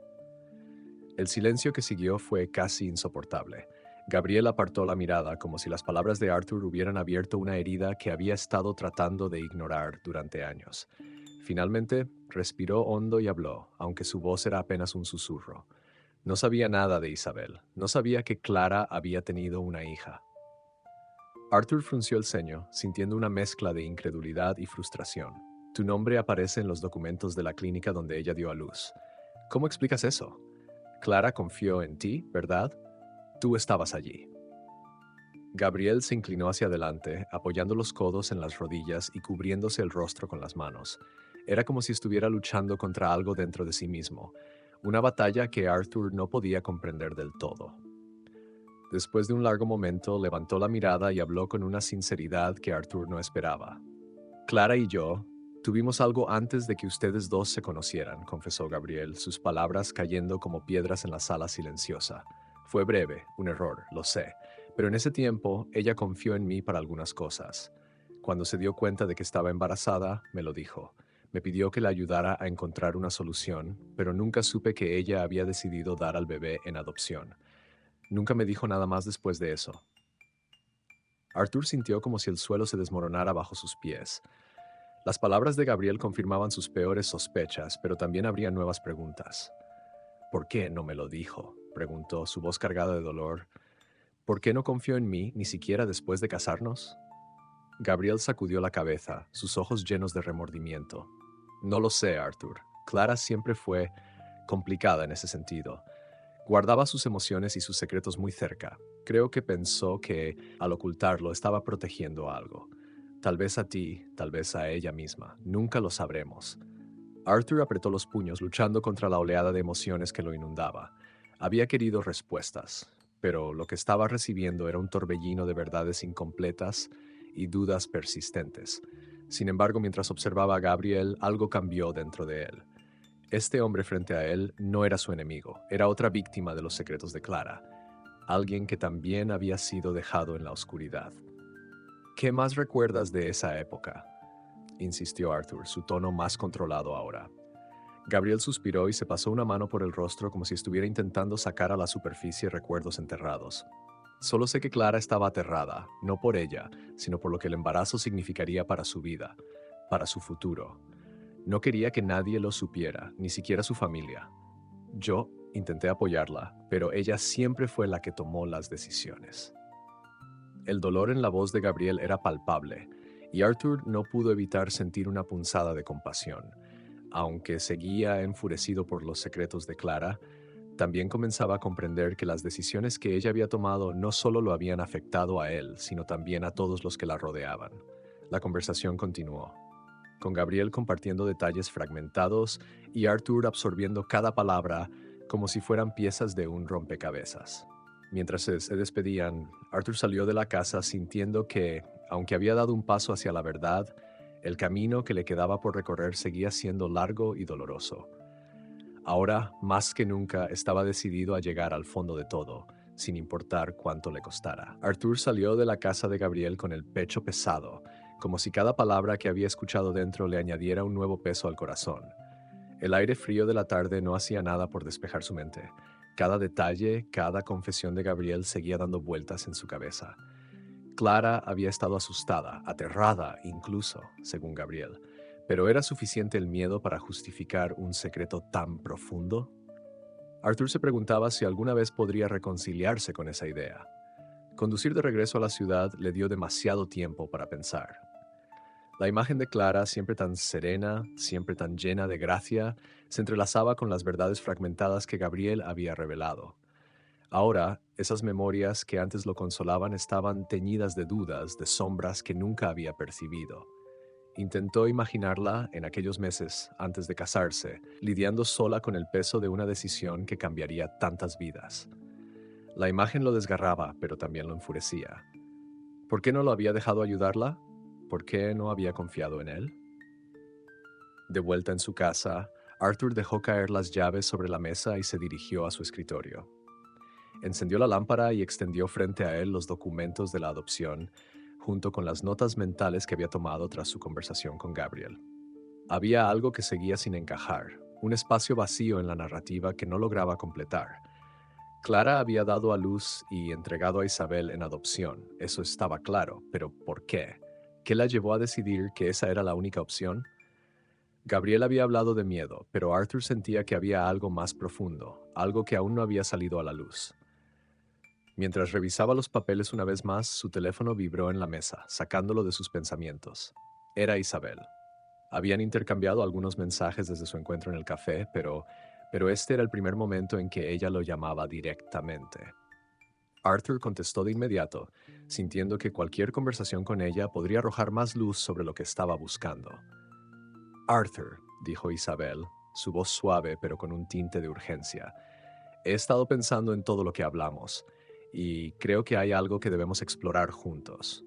El silencio que siguió fue casi insoportable. Gabriel apartó la mirada como si las palabras de Arthur hubieran abierto una herida que había estado tratando de ignorar durante años. Finalmente, respiró hondo y habló, aunque su voz era apenas un susurro. No sabía nada de Isabel. No sabía que Clara había tenido una hija. Arthur frunció el ceño, sintiendo una mezcla de incredulidad y frustración. Tu nombre aparece en los documentos de la clínica donde ella dio a luz. ¿Cómo explicas eso? Clara confió en ti, ¿verdad? Tú estabas allí. Gabriel se inclinó hacia adelante, apoyando los codos en las rodillas y cubriéndose el rostro con las manos. Era como si estuviera luchando contra algo dentro de sí mismo, una batalla que Arthur no podía comprender del todo. Después de un largo momento, levantó la mirada y habló con una sinceridad que Arthur no esperaba. Clara y yo tuvimos algo antes de que ustedes dos se conocieran, confesó Gabriel, sus palabras cayendo como piedras en la sala silenciosa. Fue breve, un error, lo sé, pero en ese tiempo ella confió en mí para algunas cosas. Cuando se dio cuenta de que estaba embarazada, me lo dijo. Me pidió que la ayudara a encontrar una solución, pero nunca supe que ella había decidido dar al bebé en adopción. Nunca me dijo nada más después de eso. Arthur sintió como si el suelo se desmoronara bajo sus pies. Las palabras de Gabriel confirmaban sus peores sospechas, pero también habría nuevas preguntas. ¿Por qué no me lo dijo?, preguntó, su voz cargada de dolor. ¿Por qué no confió en mí ni siquiera después de casarnos? Gabriel sacudió la cabeza, sus ojos llenos de remordimiento. No lo sé, Arthur. Clara siempre fue complicada en ese sentido. Guardaba sus emociones y sus secretos muy cerca. Creo que pensó que, al ocultarlo, estaba protegiendo algo. Tal vez a ti, tal vez a ella misma. Nunca lo sabremos. Arthur apretó los puños, luchando contra la oleada de emociones que lo inundaba. Había querido respuestas, pero lo que estaba recibiendo era un torbellino de verdades incompletas y dudas persistentes. Sin embargo, mientras observaba a Gabriel, algo cambió dentro de él. Este hombre frente a él no era su enemigo, era otra víctima de los secretos de Clara, alguien que también había sido dejado en la oscuridad. ¿Qué más recuerdas de esa época?, insistió Arthur, su tono más controlado ahora. Gabriel suspiró y se pasó una mano por el rostro como si estuviera intentando sacar a la superficie recuerdos enterrados. Solo sé que Clara estaba aterrada, no por ella, sino por lo que el embarazo significaría para su vida, para su futuro. No quería que nadie lo supiera, ni siquiera su familia. Yo intenté apoyarla, pero ella siempre fue la que tomó las decisiones. El dolor en la voz de Gabriel era palpable, y Arthur no pudo evitar sentir una punzada de compasión. Aunque seguía enfurecido por los secretos de Clara, también comenzaba a comprender que las decisiones que ella había tomado no solo lo habían afectado a él, sino también a todos los que la rodeaban. La conversación continuó, con Gabriel compartiendo detalles fragmentados y Arthur absorbiendo cada palabra como si fueran piezas de un rompecabezas. Mientras se despedían, Arthur salió de la casa sintiendo que, aunque había dado un paso hacia la verdad, el camino que le quedaba por recorrer seguía siendo largo y doloroso. Ahora, más que nunca, estaba decidido a llegar al fondo de todo, sin importar cuánto le costara. Arthur salió de la casa de Gabriel con el pecho pesado, como si cada palabra que había escuchado dentro le añadiera un nuevo peso al corazón. El aire frío de la tarde no hacía nada por despejar su mente. Cada detalle, cada confesión de Gabriel seguía dando vueltas en su cabeza. Clara había estado asustada, aterrada incluso, según Gabriel. ¿Pero era suficiente el miedo para justificar un secreto tan profundo? Arthur se preguntaba si alguna vez podría reconciliarse con esa idea. Conducir de regreso a la ciudad le dio demasiado tiempo para pensar. La imagen de Clara, siempre tan serena, siempre tan llena de gracia, se entrelazaba con las verdades fragmentadas que Gabriel había revelado. Ahora, esas memorias que antes lo consolaban estaban teñidas de dudas, de sombras que nunca había percibido. Intentó imaginarla en aquellos meses antes de casarse, lidiando sola con el peso de una decisión que cambiaría tantas vidas. La imagen lo desgarraba, pero también lo enfurecía. ¿Por qué no lo había dejado ayudarla? ¿Por qué no había confiado en él? De vuelta en su casa, Arthur dejó caer las llaves sobre la mesa y se dirigió a su escritorio. Encendió la lámpara y extendió frente a él los documentos de la adopción, junto con las notas mentales que había tomado tras su conversación con Gabriel. Había algo que seguía sin encajar, un espacio vacío en la narrativa que no lograba completar. Clara había dado a luz y entregado a Isabel en adopción, eso estaba claro, pero ¿por qué? ¿Qué la llevó a decidir que esa era la única opción? Gabriel había hablado de miedo, pero Arthur sentía que había algo más profundo, algo que aún no había salido a la luz. Mientras revisaba los papeles una vez más, su teléfono vibró en la mesa, sacándolo de sus pensamientos. Era Isabel. Habían intercambiado algunos mensajes desde su encuentro en el café, pero este era el primer momento en que ella lo llamaba directamente. Arthur contestó de inmediato, sintiendo que cualquier conversación con ella podría arrojar más luz sobre lo que estaba buscando. Arthur, dijo Isabel, su voz suave pero con un tinte de urgencia. He estado pensando en todo lo que hablamos, y creo que hay algo que debemos explorar juntos.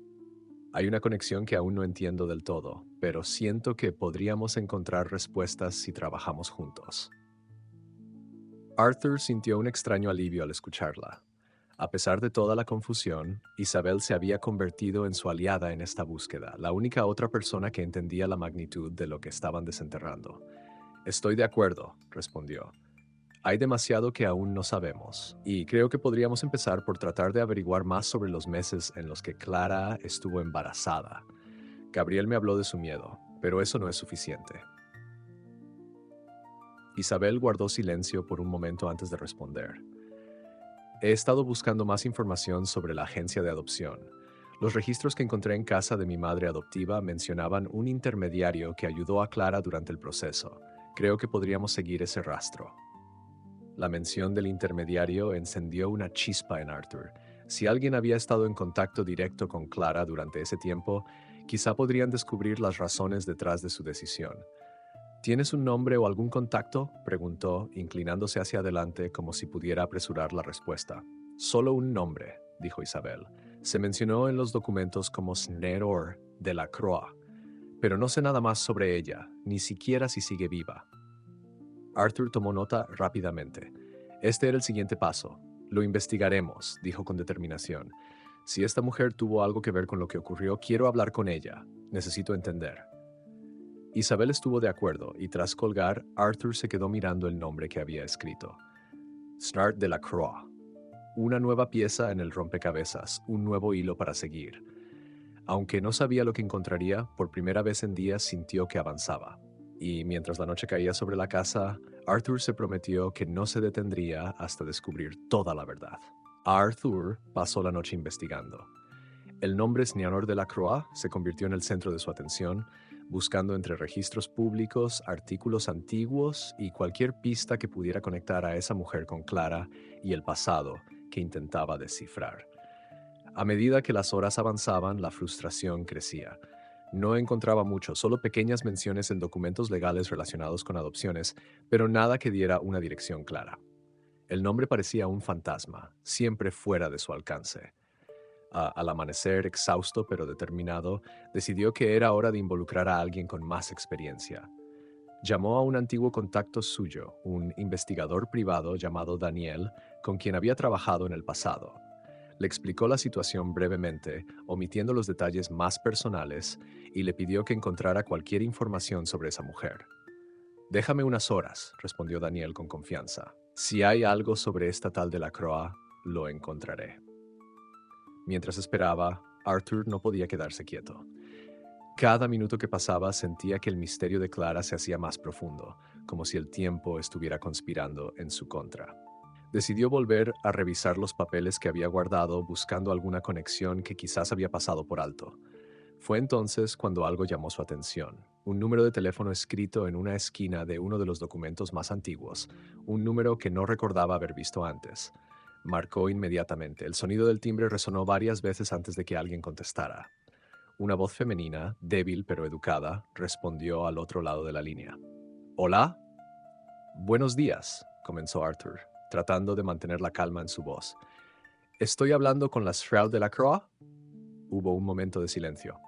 Hay una conexión que aún no entiendo del todo, pero siento que podríamos encontrar respuestas si trabajamos juntos. Arthur sintió un extraño alivio al escucharla. A pesar de toda la confusión, Isabel se había convertido en su aliada en esta búsqueda, la única otra persona que entendía la magnitud de lo que estaban desenterrando. Estoy de acuerdo, respondió. Hay demasiado que aún no sabemos, y creo que podríamos empezar por tratar de averiguar más sobre los meses en los que Clara estuvo embarazada. Gabriel me habló de su miedo, pero eso no es suficiente. Isabel guardó silencio por un momento antes de responder. He estado buscando más información sobre la agencia de adopción. Los registros que encontré en casa de mi madre adoptiva mencionaban un intermediario que ayudó a Clara durante el proceso. Creo que podríamos seguir ese rastro. La mención del intermediario encendió una chispa en Arthur. Si alguien había estado en contacto directo con Clara durante ese tiempo, quizá podrían descubrir las razones detrás de su decisión. ¿Tienes un nombre o algún contacto?, preguntó, inclinándose hacia adelante como si pudiera apresurar la respuesta. Solo un nombre, dijo Isabel. Se mencionó en los documentos como Sneor de la Croix, pero no sé nada más sobre ella, ni siquiera si sigue viva. Arthur tomó nota rápidamente. Este era el siguiente paso. Lo investigaremos, dijo con determinación. Si esta mujer tuvo algo que ver con lo que ocurrió, quiero hablar con ella. Necesito entender. Isabel estuvo de acuerdo y tras colgar, Arthur se quedó mirando el nombre que había escrito. Snart de la Croix. Una nueva pieza en el rompecabezas, un nuevo hilo para seguir. Aunque no sabía lo que encontraría, por primera vez en días sintió que avanzaba. Y mientras la noche caía sobre la casa, Arthur se prometió que no se detendría hasta descubrir toda la verdad. Arthur pasó la noche investigando. El nombre Sneanor de la Croix se convirtió en el centro de su atención, buscando entre registros públicos, artículos antiguos y cualquier pista que pudiera conectar a esa mujer con Clara y el pasado que intentaba descifrar. A medida que las horas avanzaban, la frustración crecía. No encontraba mucho, solo pequeñas menciones en documentos legales relacionados con adopciones, pero nada que diera una dirección clara. El nombre parecía un fantasma, siempre fuera de su alcance. Al amanecer, exhausto pero determinado, decidió que era hora de involucrar a alguien con más experiencia. Llamó a un antiguo contacto suyo, un investigador privado llamado Daniel, con quien había trabajado en el pasado. Le explicó la situación brevemente, omitiendo los detalles más personales, y le pidió que encontrara cualquier información sobre esa mujer. Déjame unas horas, respondió Daniel con confianza. Si hay algo sobre esta tal de la Croix, lo encontraré. Mientras esperaba, Arthur no podía quedarse quieto. Cada minuto que pasaba sentía que el misterio de Clara se hacía más profundo, como si el tiempo estuviera conspirando en su contra. Decidió volver a revisar los papeles que había guardado buscando alguna conexión que quizás había pasado por alto. Fue entonces cuando algo llamó su atención. Un número de teléfono escrito en una esquina de uno de los documentos más antiguos, un número que no recordaba haber visto antes. Marcó inmediatamente. El sonido del timbre resonó varias veces antes de que alguien contestara. Una voz femenina, débil pero educada, respondió al otro lado de la línea. ¿Hola? Buenos días, comenzó Arthur, tratando de mantener la calma en su voz. ¿Estoy hablando con la Shroud de la Croix? Hubo un momento de silencio.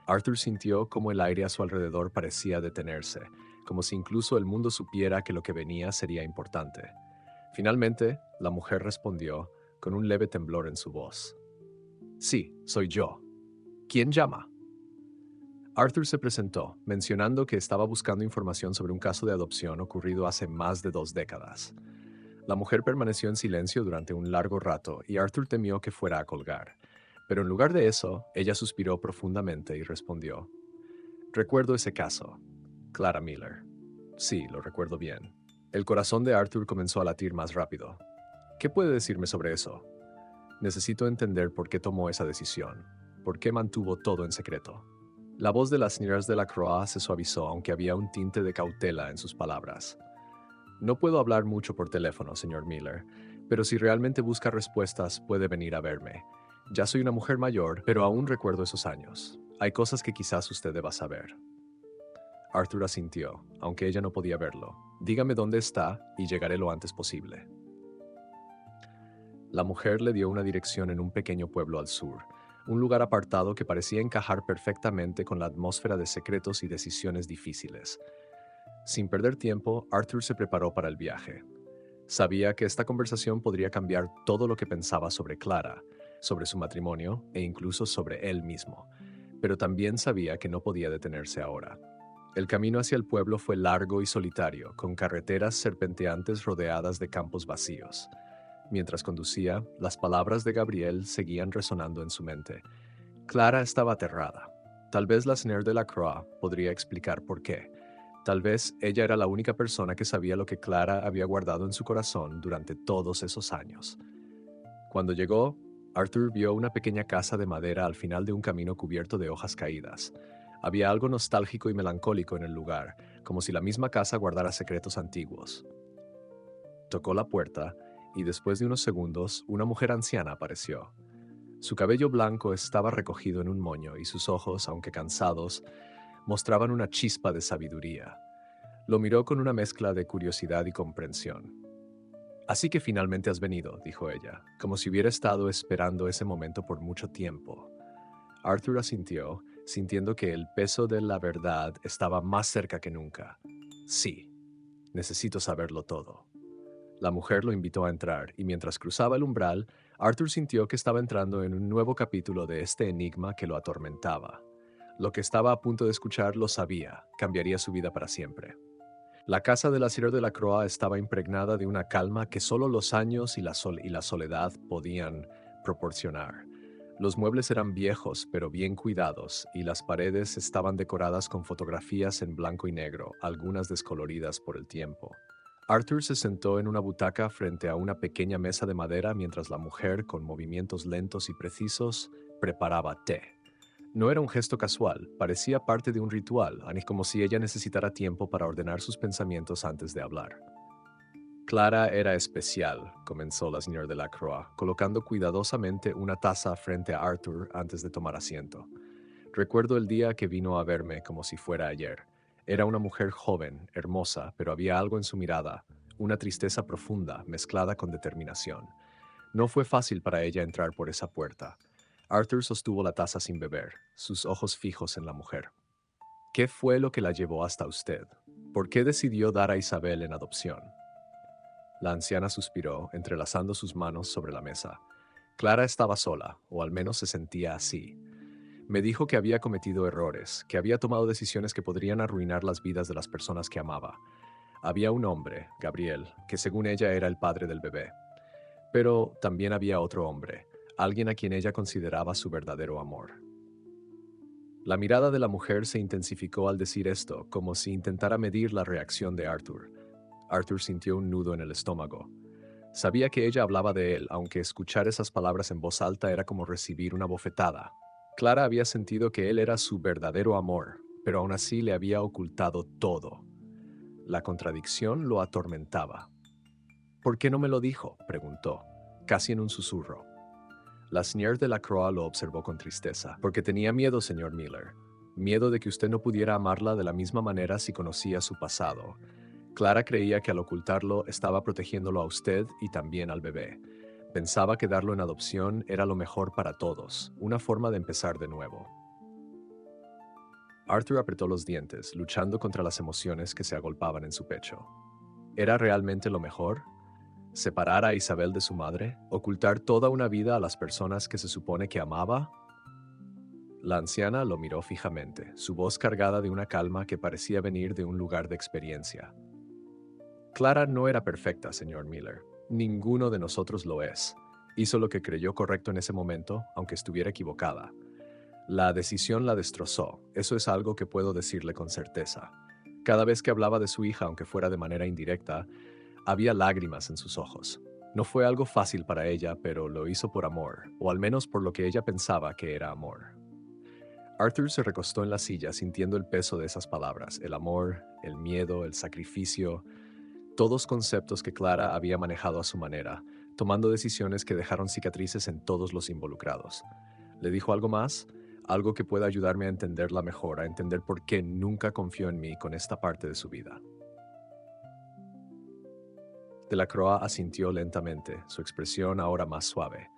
Arthur sintió como el aire a su alrededor parecía detenerse, como si incluso el mundo supiera que lo que venía sería importante. Finalmente, la mujer respondió, con un leve temblor en su voz. Sí, soy yo. ¿Quién llama? Arthur se presentó, mencionando que estaba buscando información sobre un caso de adopción ocurrido hace más de 2 décadas. La mujer permaneció en silencio durante un largo rato y Arthur temió que fuera a colgar. Pero en lugar de eso, ella suspiró profundamente y respondió: Recuerdo ese caso. Clara Miller. Sí, lo recuerdo bien. El corazón de Arthur comenzó a latir más rápido. ¿Qué puede decirme sobre eso? Necesito entender por qué tomó esa decisión. ¿Por qué mantuvo todo en secreto? La voz de la señora Delacroix se suavizó, aunque había un tinte de cautela en sus palabras. No puedo hablar mucho por teléfono, señor Miller, pero si realmente busca respuestas, puede venir a verme. Ya soy una mujer mayor, pero aún recuerdo esos años. Hay cosas que quizás usted deba saber. Arthur asintió, aunque ella no podía verlo. Dígame dónde está y llegaré lo antes posible. La mujer le dio una dirección en un pequeño pueblo al sur, un lugar apartado que parecía encajar perfectamente con la atmósfera de secretos y decisiones difíciles. Sin perder tiempo, Arthur se preparó para el viaje. Sabía que esta conversación podría cambiar todo lo que pensaba sobre Clara, sobre su matrimonio e incluso sobre él mismo, pero también sabía que no podía detenerse ahora. El camino hacia el pueblo fue largo y solitario, con carreteras serpenteantes rodeadas de campos vacíos. Mientras conducía, las palabras de Gabriel seguían resonando en su mente. Clara estaba aterrada. Tal vez la señora Delacroix podría explicar por qué. Tal vez ella era la única persona que sabía lo que Clara había guardado en su corazón durante todos esos años. Cuando llegó, Arthur vio una pequeña casa de madera al final de un camino cubierto de hojas caídas. Había algo nostálgico y melancólico en el lugar, como si la misma casa guardara secretos antiguos. Tocó la puerta y después de unos segundos, una mujer anciana apareció. Su cabello blanco estaba recogido en un moño y sus ojos, aunque cansados, mostraban una chispa de sabiduría. Lo miró con una mezcla de curiosidad y comprensión. Así que finalmente has venido, dijo ella, como si hubiera estado esperando ese momento por mucho tiempo. Arthur asintió, sintiendo que el peso de la verdad estaba más cerca que nunca. Sí, necesito saberlo todo. La mujer lo invitó a entrar, y mientras cruzaba el umbral, Arthur sintió que estaba entrando en un nuevo capítulo de este enigma que lo atormentaba. Lo que estaba a punto de escuchar lo sabía, cambiaría su vida para siempre. La casa de la señora Delacroix estaba impregnada de una calma que solo los años y la soledad podían proporcionar. Los muebles eran viejos pero bien cuidados y las paredes estaban decoradas con fotografías en blanco y negro, algunas descoloridas por el tiempo. Arthur se sentó en una butaca frente a una pequeña mesa de madera mientras la mujer, con movimientos lentos y precisos, preparaba té. No era un gesto casual, parecía parte de un ritual, como si ella necesitara tiempo para ordenar sus pensamientos antes de hablar. Clara era especial, comenzó la señora Delacroix, colocando cuidadosamente una taza frente a Arthur antes de tomar asiento. Recuerdo el día que vino a verme como si fuera ayer. Era una mujer joven, hermosa, pero había algo en su mirada, una tristeza profunda mezclada con determinación. No fue fácil para ella entrar por esa puerta. Arthur sostuvo la taza sin beber, sus ojos fijos en la mujer. ¿Qué fue lo que la llevó hasta usted? ¿Por qué decidió dar a Isabel en adopción? La anciana suspiró, entrelazando sus manos sobre la mesa. Clara estaba sola, o al menos se sentía así. Me dijo que había cometido errores, que había tomado decisiones que podrían arruinar las vidas de las personas que amaba. Había un hombre, Gabriel, que según ella era el padre del bebé. Pero también había otro hombre, alguien a quien ella consideraba su verdadero amor. La mirada de la mujer se intensificó al decir esto, como si intentara medir la reacción de Arthur. Arthur sintió un nudo en el estómago. Sabía que ella hablaba de él, aunque escuchar esas palabras en voz alta era como recibir una bofetada. Clara había sentido que él era su verdadero amor, pero aún así le había ocultado todo. La contradicción lo atormentaba. ¿Por qué no me lo dijo?, preguntó, casi en un susurro. La señora Delacroix lo observó con tristeza. Porque tenía miedo, señor Miller. Miedo de que usted no pudiera amarla de la misma manera si conocía su pasado. Clara creía que al ocultarlo estaba protegiéndolo a usted y también al bebé. Pensaba que darlo en adopción era lo mejor para todos, una forma de empezar de nuevo. Arthur apretó los dientes, luchando contra las emociones que se agolpaban en su pecho. ¿Era realmente lo mejor? ¿Separar a Isabel de su madre? ¿Ocultar toda una vida a las personas que se supone que amaba? La anciana lo miró fijamente, su voz cargada de una calma que parecía venir de un lugar de experiencia. Clara no era perfecta, señor Miller. Ninguno de nosotros lo es. Hizo lo que creyó correcto en ese momento, aunque estuviera equivocada. La decisión la destrozó, eso es algo que puedo decirle con certeza. Cada vez que hablaba de su hija, aunque fuera de manera indirecta, había lágrimas en sus ojos. No fue algo fácil para ella, pero lo hizo por amor, o al menos por lo que ella pensaba que era amor. Arthur se recostó en la silla sintiendo el peso de esas palabras, el amor, el miedo, el sacrificio, todos conceptos que Clara había manejado a su manera, tomando decisiones que dejaron cicatrices en todos los involucrados. ¿Le dijo algo más? Algo que pueda ayudarme a entenderla mejor, a entender por qué nunca confió en mí con esta parte de su vida. Delacroix asintió lentamente, su expresión ahora más suave.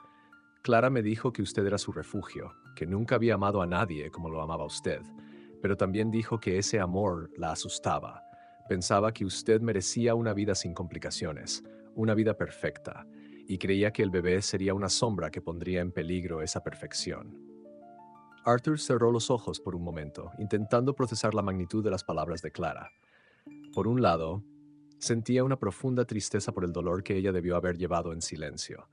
Clara me dijo que usted era su refugio, que nunca había amado a nadie como lo amaba usted, pero también dijo que ese amor la asustaba. Pensaba que usted merecía una vida sin complicaciones, una vida perfecta, y creía que el bebé sería una sombra que pondría en peligro esa perfección. Arthur cerró los ojos por un momento, intentando procesar la magnitud de las palabras de Clara. Por un lado, sentía una profunda tristeza por el dolor que ella debió haber llevado en silencio,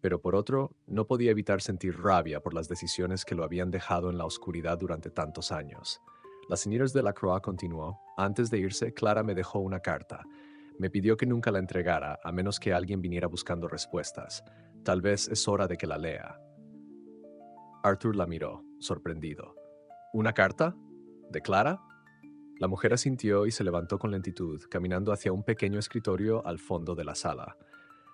pero por otro, no podía evitar sentir rabia por las decisiones que lo habían dejado en la oscuridad durante tantos años. La señora Delacroix continuó. Antes de irse, Clara me dejó una carta. Me pidió que nunca la entregara, a menos que alguien viniera buscando respuestas. Tal vez es hora de que la lea. Arthur la miró, sorprendido. ¿Una carta? ¿De Clara? La mujer asintió y se levantó con lentitud, caminando hacia un pequeño escritorio al fondo de la sala.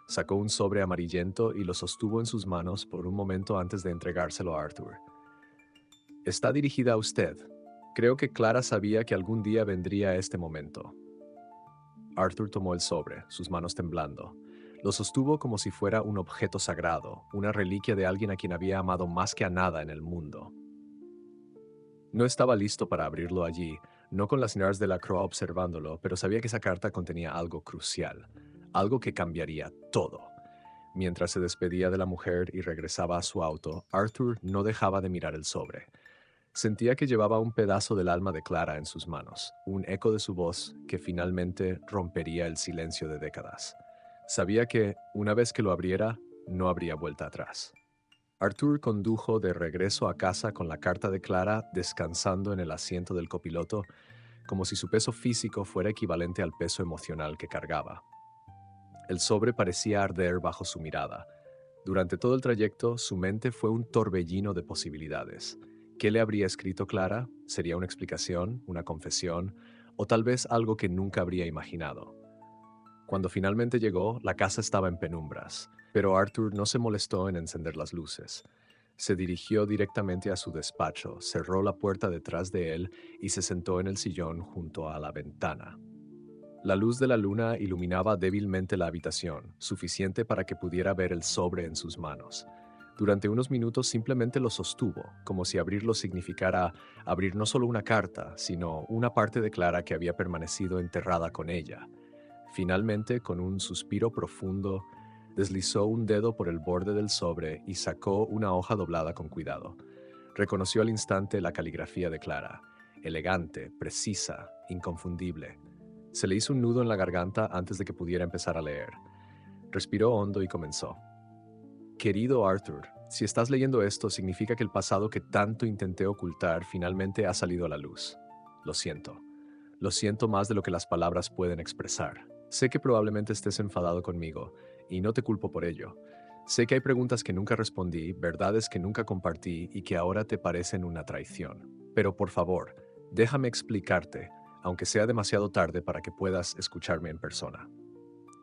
Sacó un sobre amarillento y lo sostuvo en sus manos por un momento antes de entregárselo a Arthur. Está dirigida a usted. Creo que Clara sabía que algún día vendría este momento. Arthur tomó el sobre, sus manos temblando. Lo sostuvo como si fuera un objeto sagrado, una reliquia de alguien a quien había amado más que a nada en el mundo. No estaba listo para abrirlo allí, no con las señoras Delacroix observándolo, pero sabía que esa carta contenía algo crucial, algo que cambiaría todo. Mientras se despedía de la mujer y regresaba a su auto, Arthur no dejaba de mirar el sobre. Sentía que llevaba un pedazo del alma de Clara en sus manos, un eco de su voz que finalmente rompería el silencio de décadas. Sabía que, una vez que lo abriera, no habría vuelta atrás. Arthur condujo de regreso a casa con la carta de Clara descansando en el asiento del copiloto, como si su peso físico fuera equivalente al peso emocional que cargaba. El sobre parecía arder bajo su mirada. Durante todo el trayecto, su mente fue un torbellino de posibilidades. ¿Qué le habría escrito Clara? ¿Sería una explicación, una confesión, o tal vez algo que nunca habría imaginado? Cuando finalmente llegó, la casa estaba en penumbras, pero Arthur no se molestó en encender las luces. Se dirigió directamente a su despacho, cerró la puerta detrás de él y se sentó en el sillón junto a la ventana. La luz de la luna iluminaba débilmente la habitación, suficiente para que pudiera ver el sobre en sus manos. Durante unos minutos simplemente lo sostuvo, como si abrirlo significara abrir no solo una carta, sino una parte de Clara que había permanecido enterrada con ella. Finalmente, con un suspiro profundo, deslizó un dedo por el borde del sobre y sacó una hoja doblada con cuidado. Reconoció al instante la caligrafía de Clara, elegante, precisa, inconfundible. Se le hizo un nudo en la garganta antes de que pudiera empezar a leer. Respiró hondo y comenzó. Querido Arthur, si estás leyendo esto, significa que el pasado que tanto intenté ocultar finalmente ha salido a la luz. Lo siento. Lo siento más de lo que las palabras pueden expresar. Sé que probablemente estés enfadado conmigo, y no te culpo por ello. Sé que hay preguntas que nunca respondí, verdades que nunca compartí y que ahora te parecen una traición. Pero por favor, déjame explicarte, aunque sea demasiado tarde para que puedas escucharme en persona.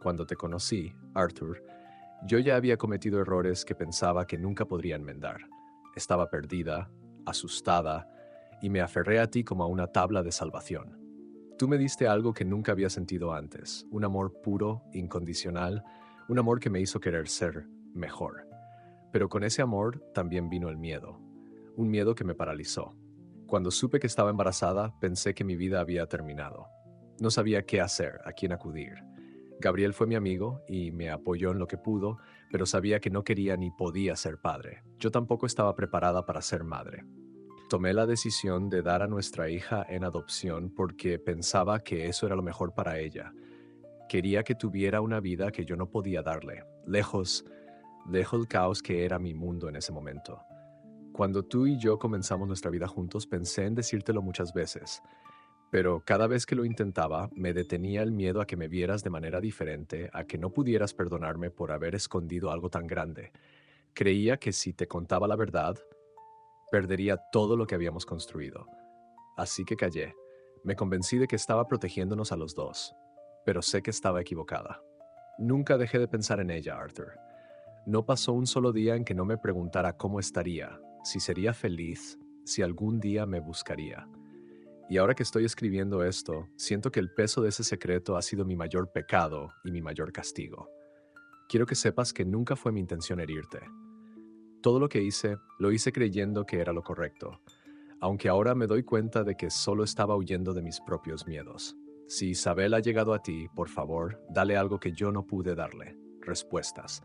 Cuando te conocí, Arthur, yo ya había cometido errores que pensaba que nunca podría enmendar. Estaba perdida, asustada, y me aferré a ti como a una tabla de salvación. Tú me diste algo que nunca había sentido antes, un amor puro, incondicional, un amor que me hizo querer ser mejor. Pero con ese amor también vino el miedo, un miedo que me paralizó. Cuando supe que estaba embarazada, pensé que mi vida había terminado. No sabía qué hacer, a quién acudir. Gabriel fue mi amigo y me apoyó en lo que pudo, pero sabía que no quería ni podía ser padre. Yo tampoco estaba preparada para ser madre. Tomé la decisión de dar a nuestra hija en adopción porque pensaba que eso era lo mejor para ella. Quería que tuviera una vida que yo no podía darle, lejos del caos que era mi mundo en ese momento. Cuando tú y yo comenzamos nuestra vida juntos, pensé en decírtelo muchas veces, pero cada vez que lo intentaba, me detenía el miedo a que me vieras de manera diferente, a que no pudieras perdonarme por haber escondido algo tan grande. Creía que si te contaba la verdad, perdería todo lo que habíamos construido. Así que callé. Me convencí de que estaba protegiéndonos a los dos, pero sé que estaba equivocada. Nunca dejé de pensar en ella, Arthur. No pasó un solo día en que no me preguntara cómo estaría, si sería feliz, si algún día me buscaría. Y ahora que estoy escribiendo esto, siento que el peso de ese secreto ha sido mi mayor pecado y mi mayor castigo. Quiero que sepas que nunca fue mi intención herirte. Todo lo que hice, lo hice creyendo que era lo correcto, aunque ahora me doy cuenta de que solo estaba huyendo de mis propios miedos. Si Isabel ha llegado a ti, por favor, dale algo que yo no pude darle: respuestas.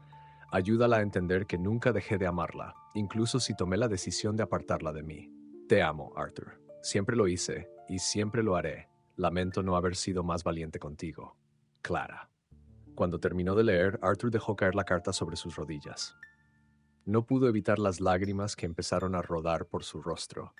Ayúdala a entender que nunca dejé de amarla, incluso si tomé la decisión de apartarla de mí. Te amo, Arthur. Siempre lo hice y siempre lo haré. Lamento no haber sido más valiente contigo. Clara. Cuando terminó de leer, Arthur dejó caer la carta sobre sus rodillas. No pudo evitar las lágrimas que empezaron a rodar por su rostro.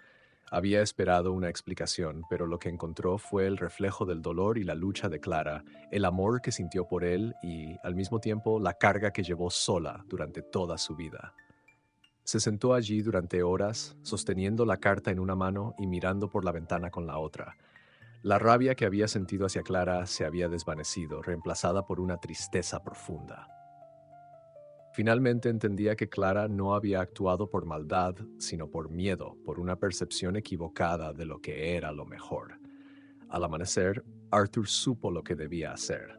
Había esperado una explicación, pero lo que encontró fue el reflejo del dolor y la lucha de Clara, el amor que sintió por él y, al mismo tiempo, la carga que llevó sola durante toda su vida. Se sentó allí durante horas, sosteniendo la carta en una mano y mirando por la ventana con la otra. La rabia que había sentido hacia Clara se había desvanecido, reemplazada por una tristeza profunda. Finalmente entendía que Clara no había actuado por maldad, sino por miedo, por una percepción equivocada de lo que era lo mejor. Al amanecer, Arthur supo lo que debía hacer.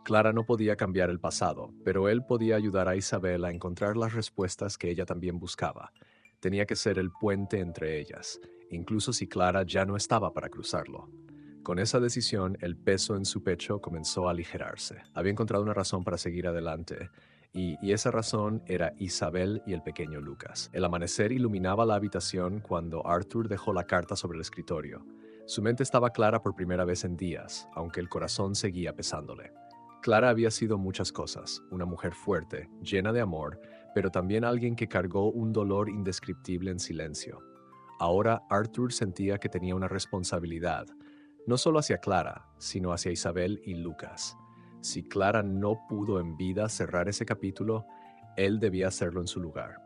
Clara no podía cambiar el pasado, pero él podía ayudar a Isabel a encontrar las respuestas que ella también buscaba. Tenía que ser el puente entre ellas, incluso si Clara ya no estaba para cruzarlo. Con esa decisión, el peso en su pecho comenzó a aligerarse. Había encontrado una razón para seguir adelante, y esa razón era Isabel y el pequeño Lucas. El amanecer iluminaba la habitación cuando Arthur dejó la carta sobre el escritorio. Su mente estaba clara por primera vez en días, aunque el corazón seguía pesándole. Clara había sido muchas cosas: una mujer fuerte, llena de amor, pero también alguien que cargó un dolor indescriptible en silencio. Ahora Arthur sentía que tenía una responsabilidad, no solo hacia Clara, sino hacia Isabel y Lucas. Si Clara no pudo en vida cerrar ese capítulo, él debía hacerlo en su lugar.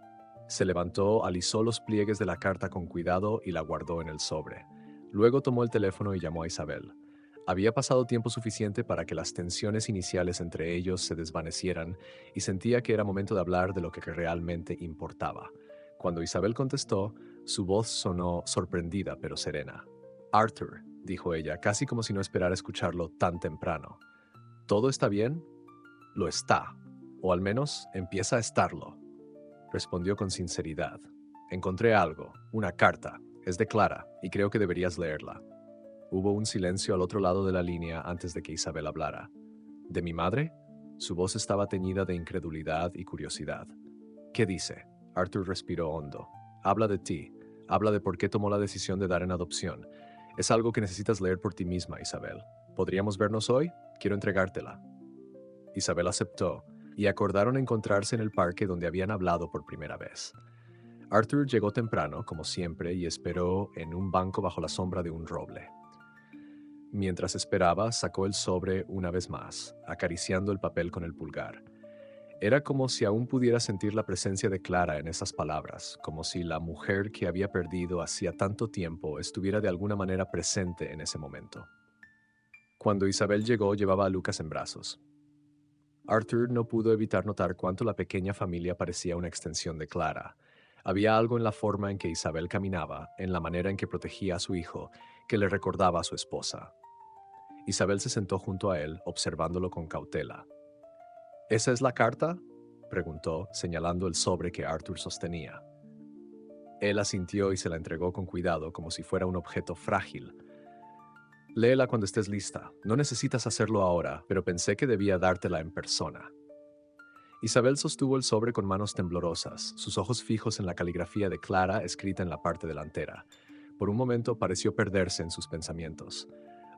Se levantó, alisó los pliegues de la carta con cuidado y la guardó en el sobre. Luego tomó el teléfono y llamó a Isabel. Había pasado tiempo suficiente para que las tensiones iniciales entre ellos se desvanecieran y sentía que era momento de hablar de lo que realmente importaba. Cuando Isabel contestó, su voz sonó sorprendida pero serena. «Arthur», dijo ella, casi como si no esperara escucharlo tan temprano. «¿Todo está bien?» «Lo está, o al menos empieza a estarlo», respondió con sinceridad. «Encontré algo, una carta. Es de Clara, y creo que deberías leerla». Hubo un silencio al otro lado de la línea antes de que Isabel hablara. «¿De mi madre?» Su voz estaba teñida de incredulidad y curiosidad. «¿Qué dice?» Arthur respiró hondo. «Habla de ti. Habla de por qué tomó la decisión de dar en adopción. Es algo que necesitas leer por ti misma, Isabel. ¿Podríamos vernos hoy? Quiero entregártela». Isabel aceptó, y acordaron encontrarse en el parque donde habían hablado por primera vez. Arthur llegó temprano, como siempre, y esperó en un banco bajo la sombra de un roble. Mientras esperaba, sacó el sobre una vez más, acariciando el papel con el pulgar. Era como si aún pudiera sentir la presencia de Clara en esas palabras, como si la mujer que había perdido hacía tanto tiempo estuviera de alguna manera presente en ese momento. Cuando Isabel llegó, llevaba a Lucas en brazos. Arthur no pudo evitar notar cuánto la pequeña familia parecía una extensión de Clara. Había algo en la forma en que Isabel caminaba, en la manera en que protegía a su hijo, que le recordaba a su esposa. Isabel se sentó junto a él, observándolo con cautela. «¿Esa es la carta?», preguntó, señalando el sobre que Arthur sostenía. Él asintió y se la entregó con cuidado, como si fuera un objeto frágil. «Léela cuando estés lista. No necesitas hacerlo ahora, pero pensé que debía dártela en persona». Isabel sostuvo el sobre con manos temblorosas, sus ojos fijos en la caligrafía de Clara escrita en la parte delantera. Por un momento pareció perderse en sus pensamientos.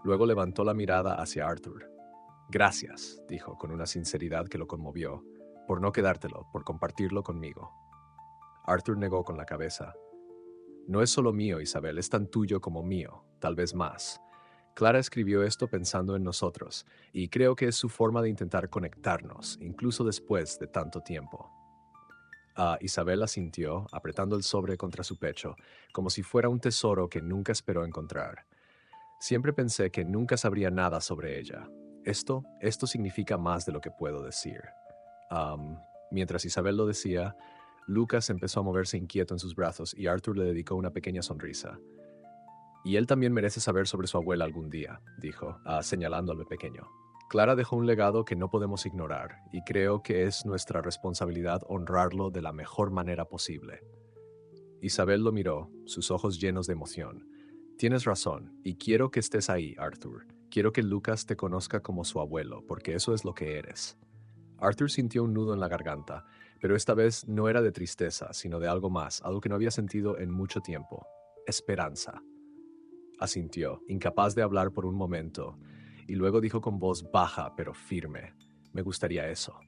Luego levantó la mirada hacia Arthur. Gracias, dijo con una sinceridad que lo conmovió, por no quedártelo, por compartirlo conmigo. Arthur negó con la cabeza. No es solo mío, Isabel, es tan tuyo como mío, tal vez más. Clara escribió esto pensando en nosotros, y creo que es su forma de intentar conectarnos, incluso después de tanto tiempo. Isabel asintió, apretando el sobre contra su pecho, como si fuera un tesoro que nunca esperó encontrar. Siempre pensé que nunca sabría nada sobre ella. Esto significa más de lo que puedo decir. Am, Mientras Isabel lo decía, Lucas empezó a moverse inquieto en sus brazos y Arthur le dedicó una pequeña sonrisa. Y él también merece saber sobre su abuela algún día, dijo, señalando al pequeño. Clara dejó un legado que no podemos ignorar, y creo que es nuestra responsabilidad honrarlo de la mejor manera posible. Isabel lo miró, sus ojos llenos de emoción. Tienes razón, y quiero que estés ahí, Arthur. Quiero que Lucas te conozca como su abuelo, porque eso es lo que eres. Arthur sintió un nudo en la garganta, pero esta vez no era de tristeza, sino de algo más, algo que no había sentido en mucho tiempo. Esperanza. Asintió, incapaz de hablar por un momento, y luego dijo con voz baja pero firme, me gustaría eso.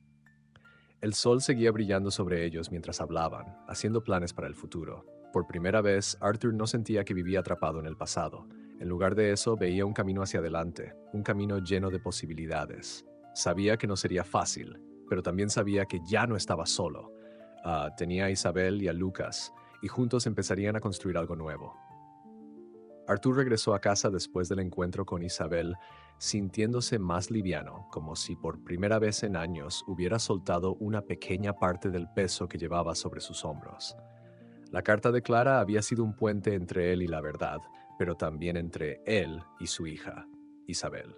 El sol seguía brillando sobre ellos mientras hablaban, haciendo planes para el futuro. Por primera vez, Arthur no sentía que vivía atrapado en el pasado. En lugar de eso, veía un camino hacia adelante, un camino lleno de posibilidades. Sabía que no sería fácil, pero también sabía que ya no estaba solo. Tenía a Isabel y a Lucas, y juntos empezarían a construir algo nuevo. Arthur regresó a casa después del encuentro con Isabel, sintiéndose más liviano, como si por primera vez en años hubiera soltado una pequeña parte del peso que llevaba sobre sus hombros. La carta de Clara había sido un puente entre él y la verdad, pero también entre él y su hija, Isabel.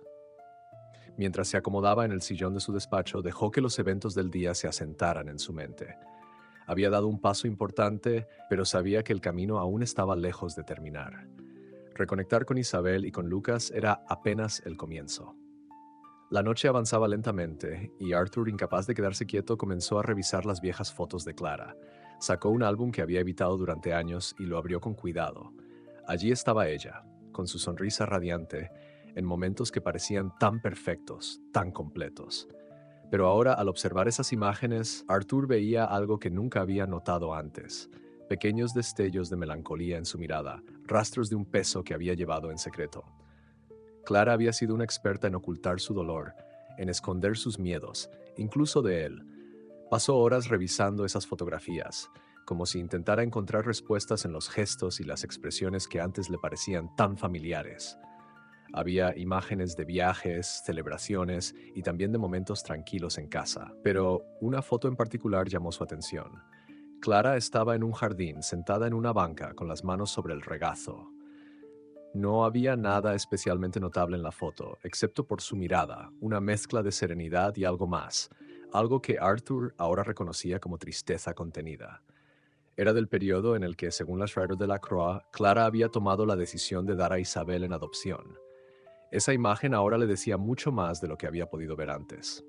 Mientras se acomodaba en el sillón de su despacho, dejó que los eventos del día se asentaran en su mente. Había dado un paso importante, pero sabía que el camino aún estaba lejos de terminar. Reconectar con Isabel y con Lucas era apenas el comienzo. La noche avanzaba lentamente y Arthur, incapaz de quedarse quieto, comenzó a revisar las viejas fotos de Clara. Sacó un álbum que había evitado durante años y lo abrió con cuidado. Allí estaba ella, con su sonrisa radiante, en momentos que parecían tan perfectos, tan completos. Pero ahora, al observar esas imágenes, Arthur veía algo que nunca había notado antes. Pequeños destellos de melancolía en su mirada, rastros de un peso que había llevado en secreto. Clara había sido una experta en ocultar su dolor, en esconder sus miedos, incluso de él. Pasó horas revisando esas fotografías, como si intentara encontrar respuestas en los gestos y las expresiones que antes le parecían tan familiares. Había imágenes de viajes, celebraciones y también de momentos tranquilos en casa, pero una foto en particular llamó su atención. Clara estaba en un jardín, sentada en una banca, con las manos sobre el regazo. No había nada especialmente notable en la foto, excepto por su mirada, una mezcla de serenidad y algo más, algo que Arthur ahora reconocía como tristeza contenida. Era del periodo en el que, según la Schreiber de la Croix, Clara había tomado la decisión de dar a Isabel en adopción. Esa imagen ahora le decía mucho más de lo que había podido ver antes.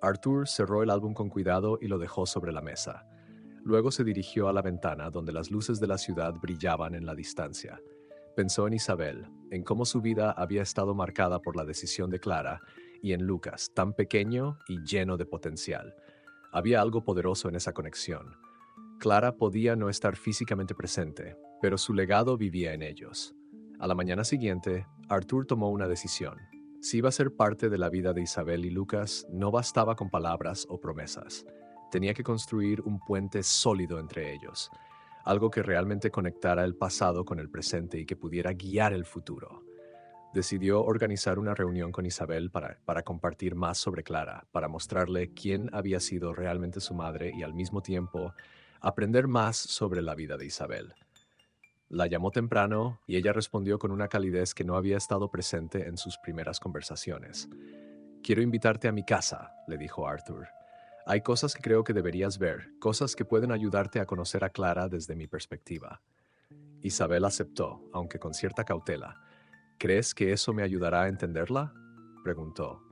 Arthur cerró el álbum con cuidado y lo dejó sobre la mesa. Luego se dirigió a la ventana donde las luces de la ciudad brillaban en la distancia. Pensó en Isabel, en cómo su vida había estado marcada por la decisión de Clara, y en Lucas, tan pequeño y lleno de potencial. Había algo poderoso en esa conexión. Clara podía no estar físicamente presente, pero su legado vivía en ellos. A la mañana siguiente, Arthur tomó una decisión. Si iba a ser parte de la vida de Isabel y Lucas, no bastaba con palabras o promesas. Tenía que construir un puente sólido entre ellos, algo que realmente conectara el pasado con el presente y que pudiera guiar el futuro. Decidió organizar una reunión con Isabel para compartir más sobre Clara, para mostrarle quién había sido realmente su madre y al mismo tiempo aprender más sobre la vida de Isabel. La llamó temprano y ella respondió con una calidez que no había estado presente en sus primeras conversaciones. Quiero invitarte a mi casa, le dijo Arthur. Hay cosas que creo que deberías ver, cosas que pueden ayudarte a conocer a Clara desde mi perspectiva. Isabel aceptó, aunque con cierta cautela. ¿Crees que eso me ayudará a entenderla?, preguntó.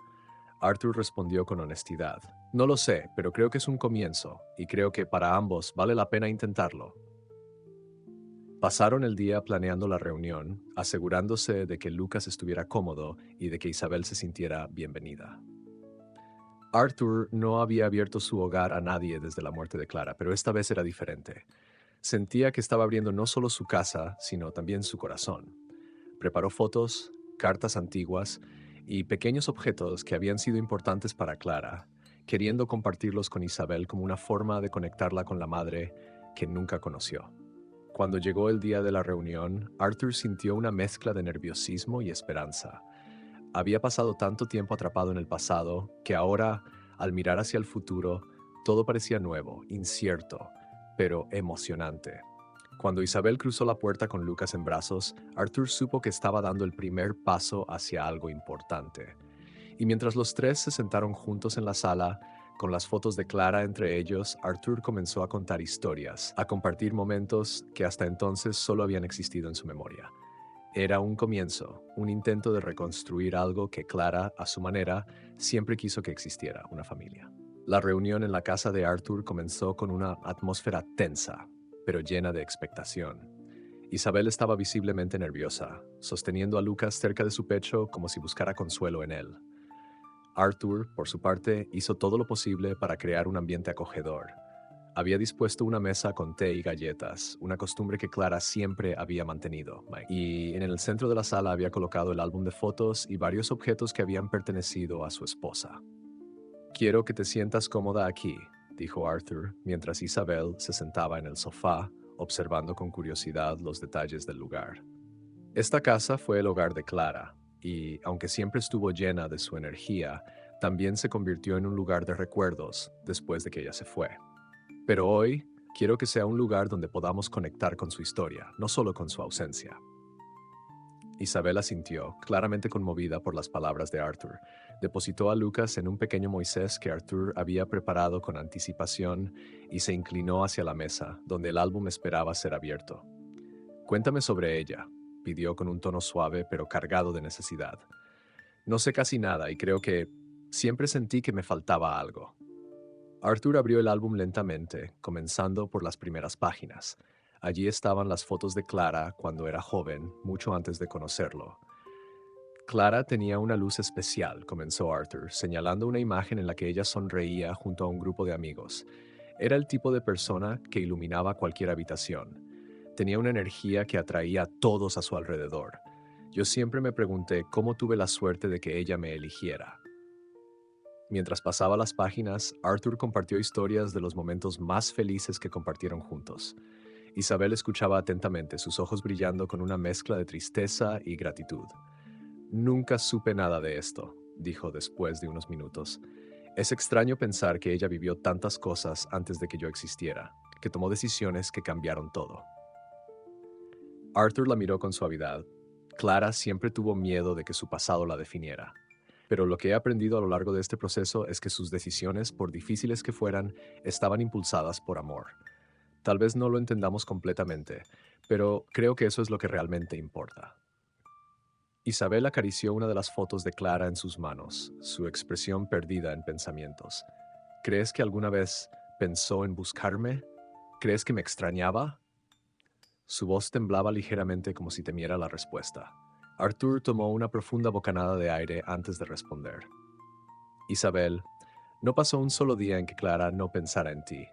Arthur respondió con honestidad. No lo sé, pero creo que es un comienzo, y creo que para ambos vale la pena intentarlo. Pasaron el día planeando la reunión, asegurándose de que Lucas estuviera cómodo y de que Isabel se sintiera bienvenida. Arthur no había abierto su hogar a nadie desde la muerte de Clara, pero esta vez era diferente. Sentía que estaba abriendo no solo su casa, sino también su corazón. Preparó fotos, cartas antiguas y pequeños objetos que habían sido importantes para Clara, queriendo compartirlos con Isabel como una forma de conectarla con la madre que nunca conoció. Cuando llegó el día de la reunión, Arthur sintió una mezcla de nerviosismo y esperanza. Había pasado tanto tiempo atrapado en el pasado que ahora, al mirar hacia el futuro, todo parecía nuevo, incierto, pero emocionante. Cuando Isabel cruzó la puerta con Lucas en brazos, Arthur supo que estaba dando el primer paso hacia algo importante. Y mientras los tres se sentaron juntos en la sala, con las fotos de Clara entre ellos, Arthur comenzó a contar historias, a compartir momentos que hasta entonces solo habían existido en su memoria. Era un comienzo, un intento de reconstruir algo que Clara, a su manera, siempre quiso que existiera, una familia. La reunión en la casa de Arthur comenzó con una atmósfera tensa, pero llena de expectación. Isabel estaba visiblemente nerviosa, sosteniendo a Lucas cerca de su pecho como si buscara consuelo en él. Arthur, por su parte, hizo todo lo posible para crear un ambiente acogedor. Había dispuesto una mesa con té y galletas, una costumbre que Clara siempre había mantenido, y en el centro de la sala había colocado el álbum de fotos y varios objetos que habían pertenecido a su esposa. «Quiero que te sientas cómoda aquí», dijo Arthur, mientras Isabel se sentaba en el sofá, observando con curiosidad los detalles del lugar. Esta casa fue el hogar de Clara, y, aunque siempre estuvo llena de su energía, también se convirtió en un lugar de recuerdos después de que ella se fue. Pero hoy, quiero que sea un lugar donde podamos conectar con su historia, no solo con su ausencia. Isabel asintió, claramente conmovida por las palabras de Arthur. Depositó a Lucas en un pequeño Moisés que Arthur había preparado con anticipación y se inclinó hacia la mesa, donde el álbum esperaba ser abierto. «Cuéntame sobre ella», pidió con un tono suave pero cargado de necesidad. «No sé casi nada y creo que siempre sentí que me faltaba algo». Arthur abrió el álbum lentamente, comenzando por las primeras páginas. Allí estaban las fotos de Clara cuando era joven, mucho antes de conocerlo. «Clara tenía una luz especial», comenzó Arthur, señalando una imagen en la que ella sonreía junto a un grupo de amigos. Era el tipo de persona que iluminaba cualquier habitación. Tenía una energía que atraía a todos a su alrededor. Yo siempre me pregunté cómo tuve la suerte de que ella me eligiera. Mientras pasaba las páginas, Arthur compartió historias de los momentos más felices que compartieron juntos. Isabel escuchaba atentamente, sus ojos brillando con una mezcla de tristeza y gratitud. «Nunca supe nada de esto», dijo después de unos minutos. «Es extraño pensar que ella vivió tantas cosas antes de que yo existiera, que tomó decisiones que cambiaron todo». Arthur la miró con suavidad. Clara siempre tuvo miedo de que su pasado la definiera. Pero lo que he aprendido a lo largo de este proceso es que sus decisiones, por difíciles que fueran, estaban impulsadas por amor. Tal vez no lo entendamos completamente, pero creo que eso es lo que realmente importa. Isabel acarició una de las fotos de Clara en sus manos, su expresión perdida en pensamientos. «¿Crees que alguna vez pensó en buscarme? ¿Crees que me extrañaba?» Su voz temblaba ligeramente como si temiera la respuesta. Arthur tomó una profunda bocanada de aire antes de responder. «Isabel, no pasó un solo día en que Clara no pensara en ti.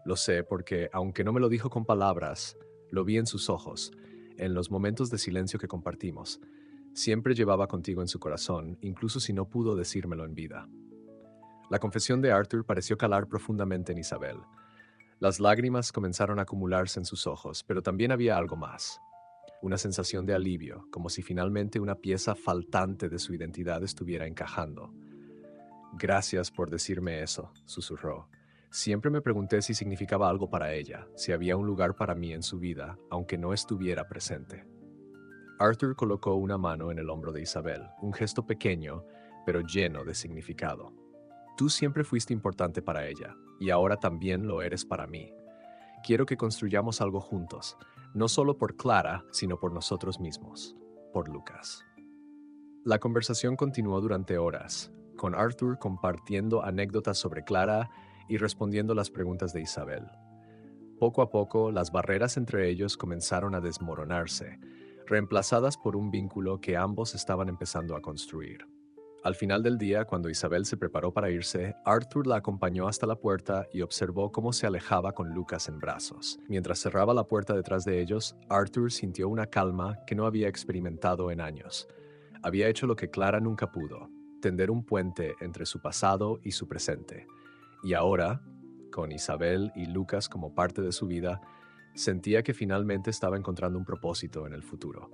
Lo sé porque, aunque no me lo dijo con palabras, lo vi en sus ojos, en los momentos de silencio que compartimos. Siempre llevaba contigo en su corazón, incluso si no pudo decírmelo en vida». La confesión de Arthur pareció calar profundamente en Isabel. Las lágrimas comenzaron a acumularse en sus ojos, pero también había algo más. Una sensación de alivio, como si finalmente una pieza faltante de su identidad estuviera encajando. «Gracias por decirme eso», susurró. «Siempre me pregunté si significaba algo para ella, si había un lugar para mí en su vida, aunque no estuviera presente». Arthur colocó una mano en el hombro de Isabel, un gesto pequeño, pero lleno de significado. «Tú siempre fuiste importante para ella, y ahora también lo eres para mí. Quiero que construyamos algo juntos, no solo por Clara, sino por nosotros mismos, por Lucas». La conversación continuó durante horas, con Arthur compartiendo anécdotas sobre Clara y respondiendo las preguntas de Isabel. Poco a poco, las barreras entre ellos comenzaron a desmoronarse, reemplazadas por un vínculo que ambos estaban empezando a construir. Al final del día, cuando Isabel se preparó para irse, Arthur la acompañó hasta la puerta y observó cómo se alejaba con Lucas en brazos. Mientras cerraba la puerta detrás de ellos, Arthur sintió una calma que no había experimentado en años. Había hecho lo que Clara nunca pudo, tender un puente entre su pasado y su presente. Y ahora, con Isabel y Lucas como parte de su vida, sentía que finalmente estaba encontrando un propósito en el futuro.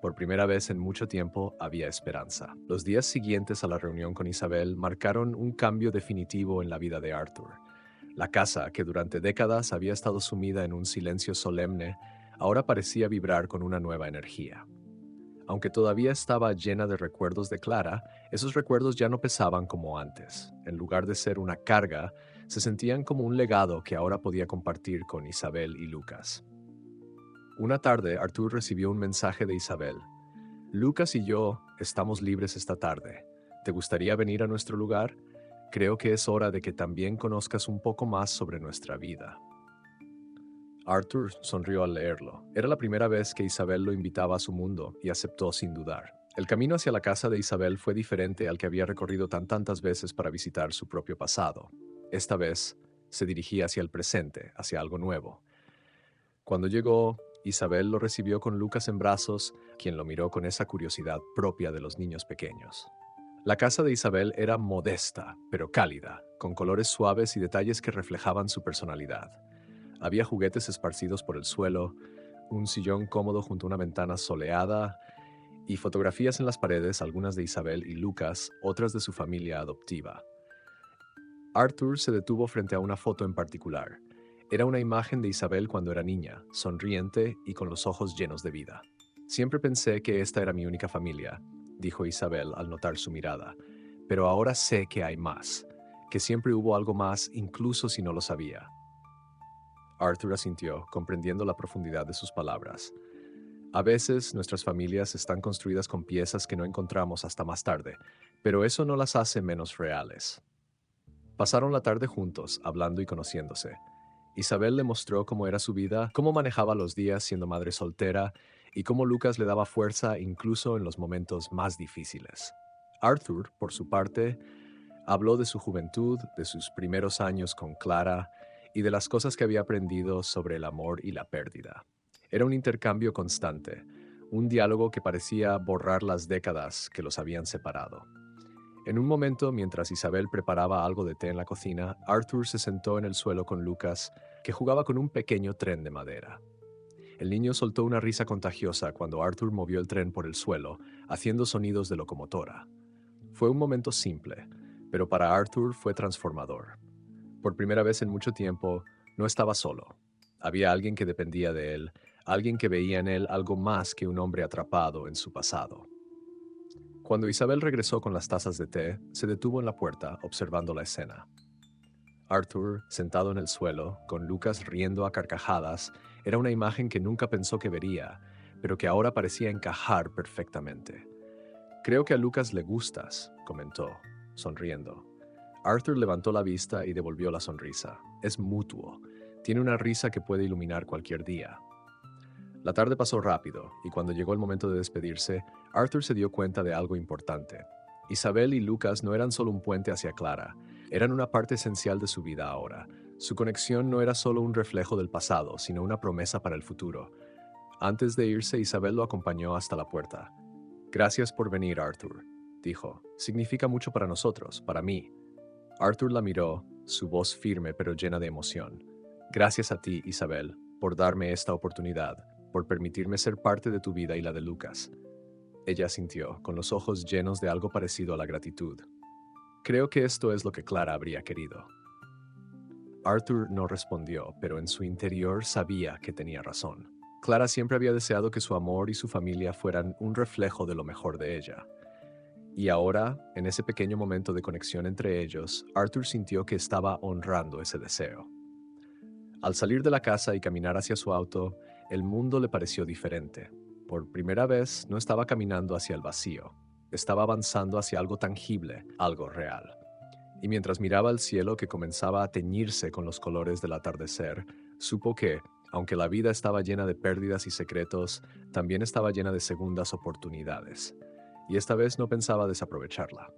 Por primera vez en mucho tiempo había esperanza. Los días siguientes a la reunión con Isabel marcaron un cambio definitivo en la vida de Arthur. La casa, que durante décadas había estado sumida en un silencio solemne, ahora parecía vibrar con una nueva energía. Aunque todavía estaba llena de recuerdos de Clara, esos recuerdos ya no pesaban como antes. En lugar de ser una carga, se sentían como un legado que ahora podía compartir con Isabel y Lucas. Una tarde, Arthur recibió un mensaje de Isabel. Lucas y yo estamos libres esta tarde. ¿Te gustaría venir a nuestro lugar? Creo que es hora de que también conozcas un poco más sobre nuestra vida. Arthur sonrió al leerlo. Era la primera vez que Isabel lo invitaba a su mundo y aceptó sin dudar. El camino hacia la casa de Isabel fue diferente al que había recorrido tantas veces para visitar su propio pasado. Esta vez se dirigía hacia el presente, hacia algo nuevo. Cuando llegó, Isabel lo recibió con Lucas en brazos, quien lo miró con esa curiosidad propia de los niños pequeños. La casa de Isabel era modesta, pero cálida, con colores suaves y detalles que reflejaban su personalidad. Había juguetes esparcidos por el suelo, un sillón cómodo junto a una ventana soleada y fotografías en las paredes, algunas de Isabel y Lucas, otras de su familia adoptiva. Arthur se detuvo frente a una foto en particular. Era una imagen de Isabel cuando era niña, sonriente y con los ojos llenos de vida. Siempre pensé que esta era mi única familia, dijo Isabel al notar su mirada, pero ahora sé que hay más, que siempre hubo algo más incluso si no lo sabía. Arthur asintió, comprendiendo la profundidad de sus palabras. A veces nuestras familias están construidas con piezas que no encontramos hasta más tarde, pero eso no las hace menos reales. Pasaron la tarde juntos, hablando y conociéndose. Isabel le mostró cómo era su vida, cómo manejaba los días siendo madre soltera y cómo Lucas le daba fuerza incluso en los momentos más difíciles. Arthur, por su parte, habló de su juventud, de sus primeros años con Clara y de las cosas que había aprendido sobre el amor y la pérdida. Era un intercambio constante, un diálogo que parecía borrar las décadas que los habían separado. En un momento, mientras Isabel preparaba algo de té en la cocina, Arthur se sentó en el suelo con Lucas, que jugaba con un pequeño tren de madera. El niño soltó una risa contagiosa cuando Arthur movió el tren por el suelo, haciendo sonidos de locomotora. Fue un momento simple, pero para Arthur fue transformador. Por primera vez en mucho tiempo, no estaba solo. Había alguien que dependía de él, alguien que veía en él algo más que un hombre atrapado en su pasado. Cuando Isabel regresó con las tazas de té, se detuvo en la puerta observando la escena. Arthur, sentado en el suelo, con Lucas riendo a carcajadas, era una imagen que nunca pensó que vería, pero que ahora parecía encajar perfectamente. Creo que a Lucas le gustas, comentó, sonriendo. Arthur levantó la vista y devolvió la sonrisa. Es mutuo. Tiene una risa que puede iluminar cualquier día. La tarde pasó rápido, y cuando llegó el momento de despedirse, Arthur se dio cuenta de algo importante. Isabel y Lucas no eran solo un puente hacia Clara, eran una parte esencial de su vida ahora. Su conexión no era solo un reflejo del pasado, sino una promesa para el futuro. Antes de irse, Isabel lo acompañó hasta la puerta. Gracias por venir, Arthur, dijo. Significa mucho para nosotros, para mí. Arthur la miró, su voz firme pero llena de emoción. Gracias a ti, Isabel, por darme esta oportunidad, por permitirme ser parte de tu vida y la de Lucas. Ella asintió, con los ojos llenos de algo parecido a la gratitud. Creo que esto es lo que Clara habría querido. Arthur no respondió, pero en su interior sabía que tenía razón. Clara siempre había deseado que su amor y su familia fueran un reflejo de lo mejor de ella. Y ahora, en ese pequeño momento de conexión entre ellos, Arthur sintió que estaba honrando ese deseo. Al salir de la casa y caminar hacia su auto, el mundo le pareció diferente. Por primera vez, no estaba caminando hacia el vacío. Estaba avanzando hacia algo tangible, algo real. Y mientras miraba el cielo que comenzaba a teñirse con los colores del atardecer, supo que, aunque la vida estaba llena de pérdidas y secretos, también estaba llena de segundas oportunidades. y esta vez no pensaba desaprovecharla.